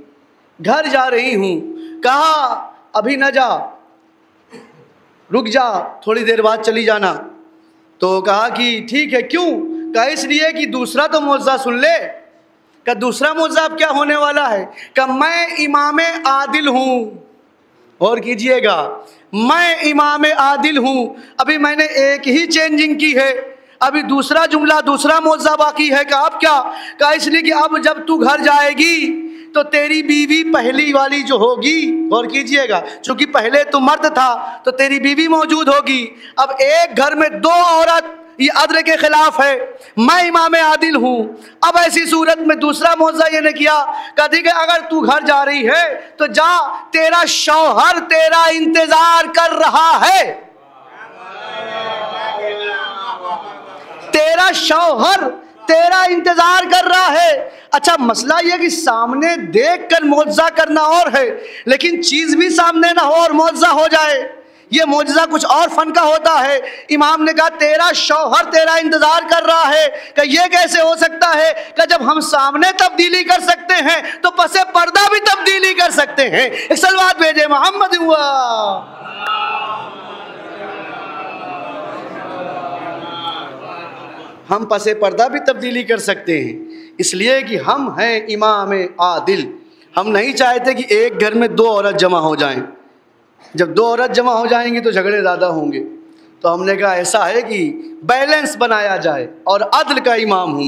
Speaker 1: گھر جا رہی ہوں۔ کہا ابھی نہ جا، رک جا، تھوڑی دیر بعد چلی جانا۔ تو کہا کہ ٹھیک ہے، کیوں؟ کہا اس لیے کہ دوسرا تو معجزہ سن لے۔ کہ دوسرا معجزہ اب کیا ہونے والا ہے؟ کہ میں امام عادل ہوں۔ اور کیجئے گا، میں امام عادل ہوں۔ ابھی میں نے ایک ہی چینجنگ کی ہے، ابھی دوسرا جملہ، دوسرا معجزہ باقی ہے۔ کہ اب کیا؟ کہا اس لیے کہ اب جب تو گھر جائے گی تو تیری بیوی پہلی والی جو ہوگی، غور کیجئے گا، چونکہ پہلے تو مرد تھا تو تیری بیوی موجود ہوگی، اب ایک گھر میں دو عورت، یہ عدل کے خلاف ہے۔ میں امام عادل ہوں۔ اب ایسی صورت میں دوسرا معجزہ یہ نے کیا کہ ٹھیک ہے اگر تو گھر جا رہی ہے تو جا، تیرا شوہر تیرا انتظار کر رہا ہے، تیرا شوہر تیرا انتظار کر رہا ہے۔ اچھا مسئلہ یہ کہ سامنے دیکھ کر معجزہ کرنا اور ہے، لیکن چیز بھی سامنے نہ ہو اور معجزہ ہو جائے، یہ معجزہ کچھ اور فن کا ہوتا ہے۔ امام نے کہا تیرا شوہر تیرا انتظار کر رہا ہے، کہ یہ کیسے ہو سکتا ہے؟ کہ جب ہم سامنے تبدیلی کر سکتے ہیں تو پس پردہ بھی تبدیلی کر سکتے ہیں۔ ایک صلوات بھیجے محمد ہوا۔ ہم پس پردہ بھی تبدیلی کر سکتے ہیں، اس لیے کہ ہم ہیں امام عادل۔ ہم نہیں چاہتے کہ ایک گھر میں دو عورت جمع ہو جائیں، جب دو عورت جمع ہو جائیں گی تو جھگڑے زیادہ ہوں گے، تو ہم نے کہا ایسا ہے کہ بیلنس بنایا جائے، اور عدل کا امام ہوں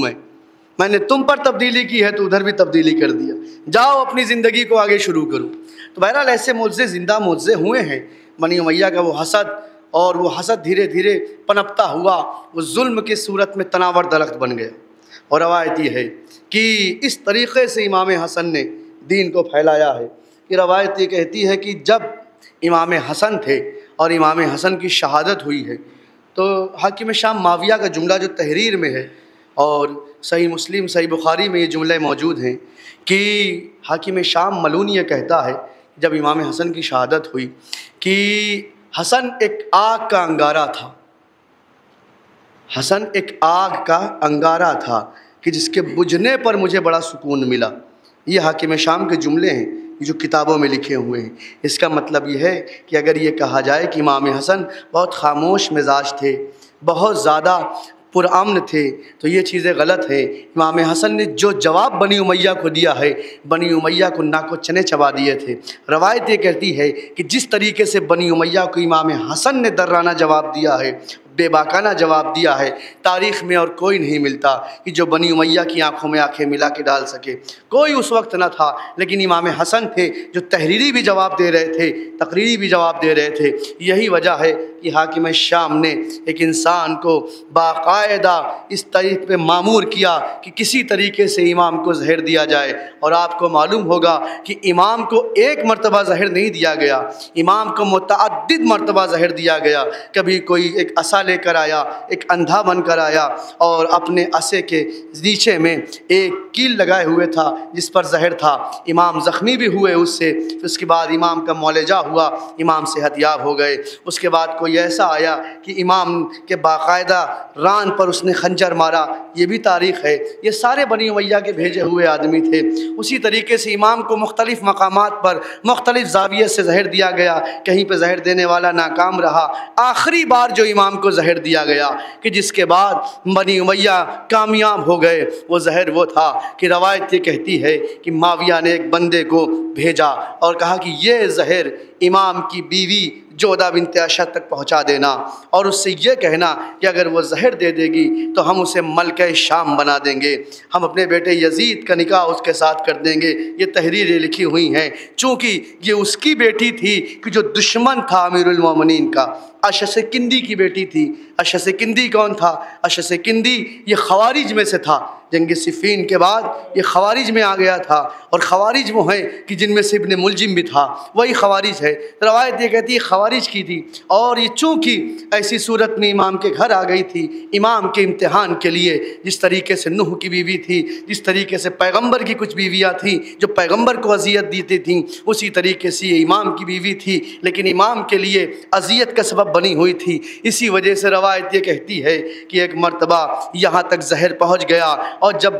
Speaker 1: میں نے تم پر تبدیلی کی ہے تو ادھر بھی تبدیلی کر دیا، جاؤ اپنی زندگی کو آگے شروع کرو۔ تو بہرحال ایسے معجزے زندہ معجزے ہوئے ہیں۔ بنی امیہ کا وہ حسد، اور وہ حسد دھیرے دھیرے پنپتا ہوا وہ ظلم کی صورت میں تناور درخت بن گیا۔ اور روایت یہ ہے کہ اس طریقے سے امام حسن نے دین کو پھیلایا ہے کہ روایت یہ کہتی ہے کہ جب امام حسن تھے اور امام حسن کی شہادت ہوئی ہے تو حاکم شام معاویہ کا جملہ جو تحریر میں ہے، اور صحیح مسلم صحیح بخاری میں یہ جملے موجود ہیں کہ حاکم شام ملون یہ کہتا ہے جب امام حسن کی شہادت ہوئی کہ حسن ایک آگ کا انگارہ تھا، حسن ایک آگ کا انگارہ تھا کہ جس کے بجھنے پر مجھے بڑا سکون ملا۔ یہ حاکم شام کے جملے ہیں جو کتابوں میں لکھے ہوئے ہیں۔ اس کا مطلب یہ ہے کہ اگر یہ کہا جائے کہ امام حسن بہت خاموش مزاج تھے، بہت زیادہ پرامن تھے، تو یہ چیزیں غلط ہیں۔ امام حسن نے جو جواب بنی امیہ کو دیا ہے، بنی امیہ کو ناک و چنے چبا دیے تھے۔ روایت یہ کہتی ہے کہ جس طریقے سے بنی امیہ کو امام حسن نے درانہ جواب دیا ہے، بے باکانہ جواب دیا ہے، تاریخ میں اور کوئی نہیں ملتا کہ جو بنی امیہ کی آنکھوں میں آنکھیں ملا کے ڈال سکے۔ کوئی اس وقت نہ تھا، لیکن امام حسن تھے جو تحریری بھی جواب دے رہے تھے، تقریری بھی جواب دے رہے تھے۔ یہی وجہ ہے کہ حاکم شام نے ایک انسان کو باقاعدہ اس طریق پہ مامور کیا کہ کسی طریقے سے امام کو زہر دیا جائے۔ اور آپ کو معلوم ہوگا کہ امام کو ایک مرتبہ زہر نہیں دیا گیا، امام کو متعدد مرتبہ زہر دیا گیا۔ کبھی کوئی ایک عصا لے کر آیا، ایک اندھا بن کر آیا اور اپنے عصے کے نیچے میں ایک کیل لگائے ہوئے تھا جس پر زہر تھا۔ امام زخمی بھی ہوئے اس سے، اس کے بعد امام کا معالجہ ہوا، امام صحت یاب ہو گئے۔ اس کے بعد کوئی ایسا آیا کہ امام کے باقاعدہ ران پر اس نے خنجر مارا، یہ بھی تاریخ ہے۔ یہ سارے بنی امیہ کے بھیجے ہوئے آدمی تھے۔ اسی طریقے سے امام کو مختلف مقامات پر مختلف زاویے سے زہر دیا گیا، کہیں پہ زہر دینے والا ناکام رہا۔ آخری بار جو امام کو زہر دیا گیا کہ جس کے بعد بنی امیہ کامیاب ہو گئے، وہ زہر وہ تھا کہ روایت یہ کہتی ہے کہ معاویہ نے ایک بندے کو بھیجا اور کہا کہ یہ زہر امام کی بیوی جودہ بنت اشد تک پہنچا دینا اور اس سے یہ کہنا کہ اگر وہ زہر دے دے گی تو ہم اسے ملکہ شام بنا دیں گے، ہم اپنے بیٹے یزید کا نکاح اس کے ساتھ کر دیں گے۔ یہ تحریریں لکھی ہوئی ہیں، چونکہ یہ اس کی بیٹی تھی کہ جو دشمن تھا امیر المومنین کا، اشعث کندی کی بیٹی تھی۔ اشعث کندی کون تھا؟ اشعث کندی یہ خوارج میں سے تھا، جنگ صفین کے بعد یہ خوارج میں آ گیا تھا، اور خوارج وہ ہیں کہ جن میں سے ابن ملجم بھی تھا، وہی خوارج ہے۔ روایت یہ کہتی ہے خوارج کی تھی، اور یہ چونکہ ایسی صورت میں امام کے گھر آ گئی تھی امام کے امتحان کے لیے، جس طریقے سے نوح کی بیوی تھی، جس طریقے سے پیغمبر کی کچھ بیویاں تھیں جو پیغمبر کو اذیت دیتی تھیں، اسی طریقے سے یہ امام کی بیوی تھی، لیکن امام کے لیے اذیت کا سبب بنی ہوئی تھی۔ اسی وجہ سے روایت یہ کہتی ہے کہ ایک مرتبہ یہاں تک زہر پہنچ گیا، اور جب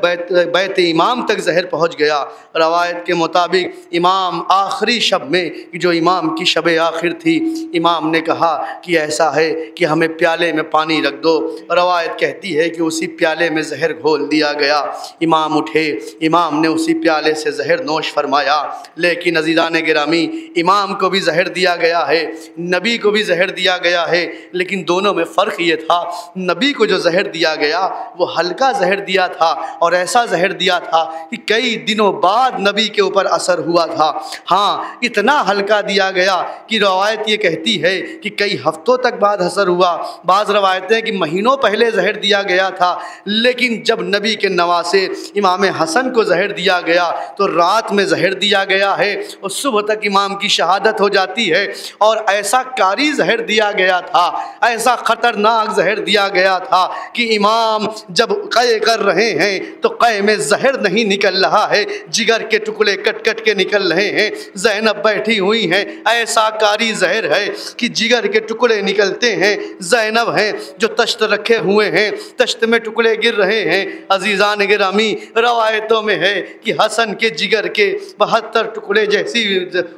Speaker 1: بیت امام تک زہر پہنچ گیا، روایت کے مطابق امام آخری شب میں جو امام کی شب آخر تھی، امام نے کہا کہ ایسا ہے کہ ہمیں پیالے میں پانی رکھ دو۔ روایت کہتی ہے کہ اسی پیالے میں زہر گھول دیا گیا۔ امام اٹھے، امام نے اسی پیالے سے زہر نوش فرمایا۔ لیکن عزیزان گرامی، امام کو بھی زہر دیا گیا ہے، نبی کو بھی زہر دیا گیا ہے، لیکن دونوں میں فرق یہ تھا، نبی کو جو زہر دیا گیا وہ ہلکا زہر دیا تھا، اور ایسا زہر دیا تھا کہ کئی دنوں بعد نبی کے اوپر اثر ہوا تھا۔ ہاں، اتنا ہلکا دیا گیا کہ روایت یہ کہتی ہے کہ کئی ہفتوں تک بعد اثر ہوا، بعض روایتیں کہ مہینوں پہلے زہر دیا گیا تھا، لیکن جب نبی کے نواسے امام حسن کو زہر دیا گیا تو رات میں زہر دیا گیا ہے اور صبح تک امام کی شہادت ہو جاتی ہے۔ اور ایسا کاری زہر دیا گیا تھا، ایسا خطرناک زہر دیا گیا تھا کہ امام جب قے کر رہے ہیں تو قے میں زہر نہیں نکل رہا ہے، جگر کے ٹکڑے کٹ کٹ کے نکل رہے ہیں۔ زینب بیٹھی ہوئی ہیں، ایسا کاری زہر ہے کہ جگر کے ٹکڑے نکلتے ہیں۔ زینب ہیں جو تشت رکھے ہوئے ہیں، تشت میں ٹکڑے گر رہے ہیں۔ عزیزان گرامی، روایتوں میں ہے کہ حسن کے جگر کے 72 ٹکڑے جیسی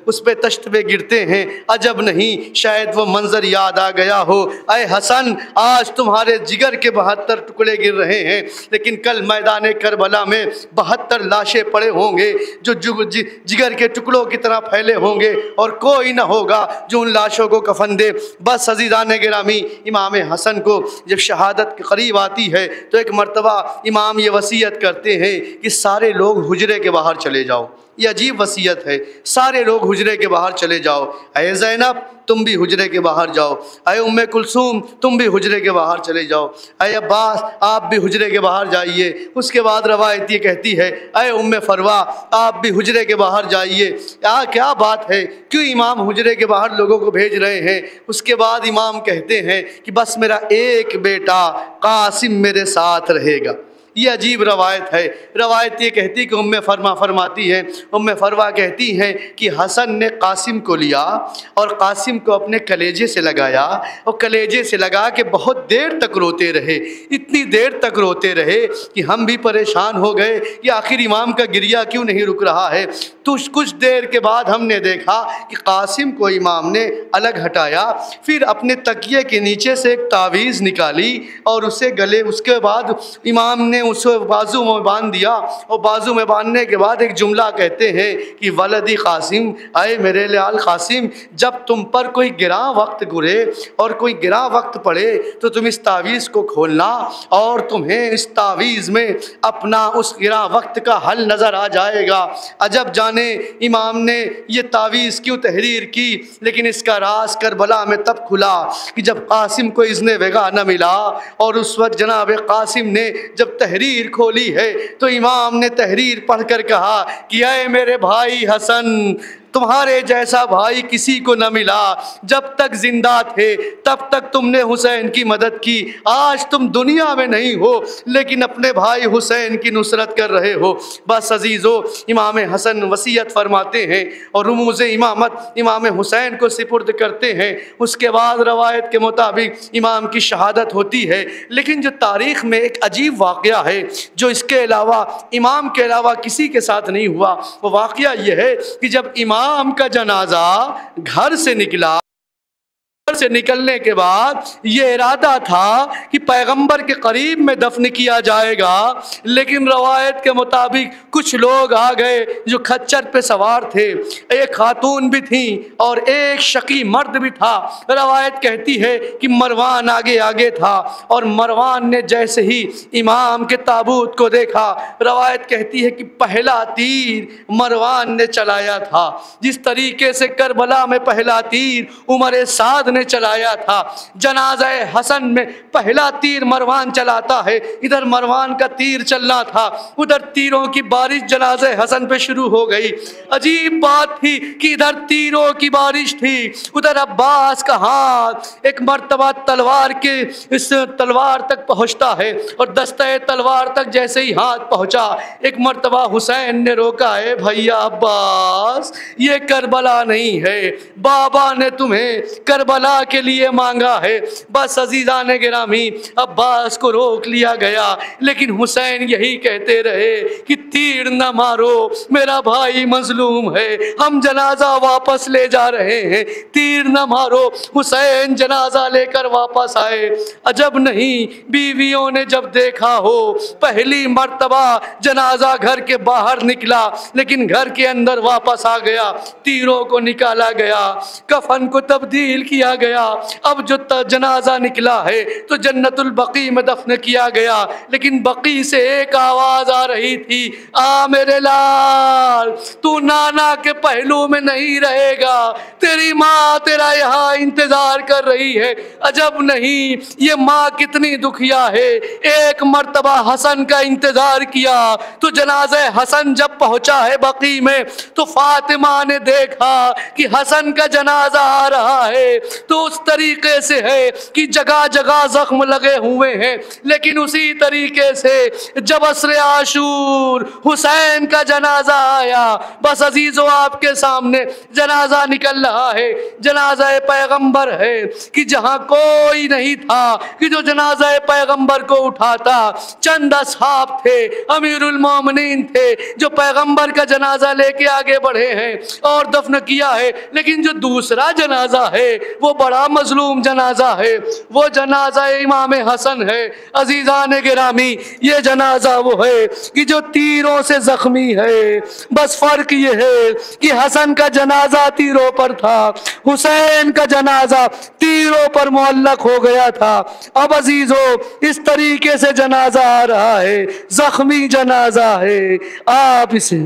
Speaker 1: اس پہ تشت پہ گرتے ہیں۔ عجب نہیں، شاید وہ منظر یاد آ گیا ہو، اے حسن آج تمہارے جگر کے 72 ٹکڑے گر رہے ہیں، لیکن کل میدان کربلا میں 72 لاشیں پڑے ہوں گے جو جگر کے ٹکڑوں کی طرح پھیلے ہوں گے، اور کوئی نہ ہوگا جو ان لاشوں کو کفن دے۔ بس عزیزان گرامی، امام حسن کو جب شہادت کے قریب آتی ہے تو ایک مرتبہ امام یہ وصیت کرتے ہیں کہ سارے لوگ حجرے کے باہر چلے جاؤ۔ یہ عجیب وصیت ہے، سارے لوگ حجرے کے باہر چلے جاؤ۔ اے زینب تم بھی حجرے کے باہر جاؤ، اے ام کلثوم تم بھی حجرے کے باہر چلے جاؤ، اے عباس آپ بھی حجرے کے باہر جائیے۔ اس کے بعد روایت یہ کہتی ہے اے ام فروا آپ بھی حجرے کے باہر جائیے۔ کیا بات ہے، کیوں امام حجرے کے باہر لوگوں کو بھیج رہے ہیں؟ اس کے بعد امام کہتے ہیں کہ بس میرا ایک بیٹا قاسم میرے ساتھ رہے گا۔ یہ عجیب روایت ہے۔ روایت یہ کہتی کہ ام فرماتی ہے، ام فروا کہتی ہیں کہ حسن نے قاسم کو لیا اور قاسم کو اپنے کلیجے سے لگایا، اور کلیجے سے لگا کے بہت دیر تک روتے رہے، اتنی دیر تک روتے رہے کہ ہم بھی پریشان ہو گئے کہ آخر امام کا گریہ کیوں نہیں رک رہا ہے۔ تو کچھ دیر کے بعد ہم نے دیکھا کہ قاسم کو امام نے الگ ہٹایا، پھر اپنے تکیے کے نیچے سے ایک تعویذ نکالی اور اسے گلے، اس کے بعد امام نے اسے بازو میں باندھ دیا، اور بازو میں باندھنے کے بعد ایک جملہ کہتے ہیں کہ ولدی قاسم، اے میرے لال قاسم، جب تم پر کوئی گراں وقت گرے اور کوئی گراں وقت پڑے تو تم اس تعویذ کو کھولنا اور تمہیں اس تعویذ میں اپنا اس گراں وقت کا حل نظر آ جائے گا۔ عجب جانے امام نے یہ تعویذ کیوں تحریر کی، لیکن اس کا راز کربلا میں تب کھلا کہ جب قاسم کو اذن وغیرہ نہ ملا، اور اس وقت جناب قاسم نے جب تحریر کھولی ہے تو امام نے تحریر پڑھ کر کہا کہ اے میرے بھائی حسن، تمہارے جیسا بھائی کسی کو نہ ملا، جب تک زندہ تھے تب تک تم نے حسین کی مدد کی، آج تم دنیا میں نہیں ہو لیکن اپنے بھائی حسین کی نصرت کر رہے ہو۔ بس عزیزو، امام حسن وصیت فرماتے ہیں اور رموز امامت امام حسین کو سپرد کرتے ہیں۔ اس کے بعد روایت کے مطابق امام کی شہادت ہوتی ہے، لیکن جو تاریخ میں ایک عجیب واقعہ ہے جو اس کے علاوہ امام کے علاوہ کسی کے ساتھ نہیں ہوا، وہ واقعہ یہ ہے کہ جب امام کا جنازہ گھر سے نکلا، سے نکلنے کے بعد یہ ارادہ تھا کہ پیغمبر کے قریب میں دفن کیا جائے گا، لیکن روایت کے مطابق کچھ لوگ آ گئے جو کھچر پہ سوار تھے، ایک خاتون بھی تھیں اور ایک شقی مرد بھی تھا۔ روایت کہتی ہے کہ مروان آگے آگے تھا اور مروان نے جیسے ہی امام کے تابوت کو دیکھا، روایت کہتی ہے کہ پہلا تیر مروان نے چلایا تھا، جس طریقے سے کربلا میں پہلا تیر عمر سعد نے چلایا تھا، جنازہ حسن میں پہلا تیر مروان چلاتا ہے، ادھر مروان کا تیر چلنا تھا، ادھر تیروں کی بارش جنازہ حسن پہ شروع ہو گئی۔ عجیب بات تھی کہ ادھر تیروں کی بارش تھی، ادھر عباس کا ہاتھ ایک مرتبہ تلوار کے اس تلوار تک پہنچتا ہے اور دستہ تلوار تک جیسے ہی ہاتھ پہنچا، ایک مرتبہ حسین نے روکا، ہے بھیا عباس، یہ کربلا نہیں ہے، بابا نے تمہیں کربلا کے لیے مانگا ہے۔ بس عزیزان گرامی، عباس کو روک لیا گیا، لیکن حسین یہی کہتے رہے کہ تیر نہ مارو، میرا بھائی مظلوم ہے، ہم جنازہ واپس لے جا رہے ہیں، تیر نہ مارو۔ حسین جنازہ لے کر واپس آئے، عجب نہیں بیویوں نے جب دیکھا ہو، پہلی مرتبہ جنازہ گھر کے باہر نکلا لیکن گھر کے اندر واپس آ گیا، تیروں کو نکالا گیا، کفن کو تبدیل کیا گیا، اب جو جنازہ نکلا ہے تو جنت البقیع میں دفن کیا گیا، لیکن بقیع سے ایک آواز آ رہی تھی، آ میرے لال، تو نانا کے پہلو میں نہیں رہے گا، تیری ماں تیرا یہاں انتظار کر رہی ہے۔ عجب نہیں یہ ماں کتنی دکھیا ہے، ایک مرتبہ حسن کا انتظار کیا تو جنازہ حسن جب پہنچا ہے بقیع میں تو فاطمہ نے دیکھا کہ حسن کا جنازہ آ رہا ہے تو اس طریقے سے ہے کہ جگہ جگہ زخم لگے ہوئے ہیں، لیکن اسی طریقے سے جب عصر عاشور حسین کا جنازہ آیا، بس عزیزو آپ کے سامنے جنازہ نکل رہا ہے، جنازہ پیغمبر ہے کہ جہاں کوئی نہیں تھا کہ جو جنازہ پیغمبر کو اٹھاتا، چند اصحاب تھے، امیر المومنین تھے جو پیغمبر کا جنازہ لے کے آگے بڑھے ہیں اور دفن کیا ہے، لیکن جو دوسرا جنازہ ہے وہ بڑا مظلوم جنازہ ہے، وہ جنازہ امام حسن ہے۔ عزیزان گرامی، یہ جنازہ وہ ہے کہ جو تیروں سے زخمی ہے، بس فرق یہ ہے کہ حسن کا جنازہ تیروں پر تھا، حسین کا جنازہ تیروں پر معلق ہو گیا تھا۔ اب عزیزو اس طریقے سے جنازہ آ رہا ہے، زخمی جنازہ ہے، آپ اسے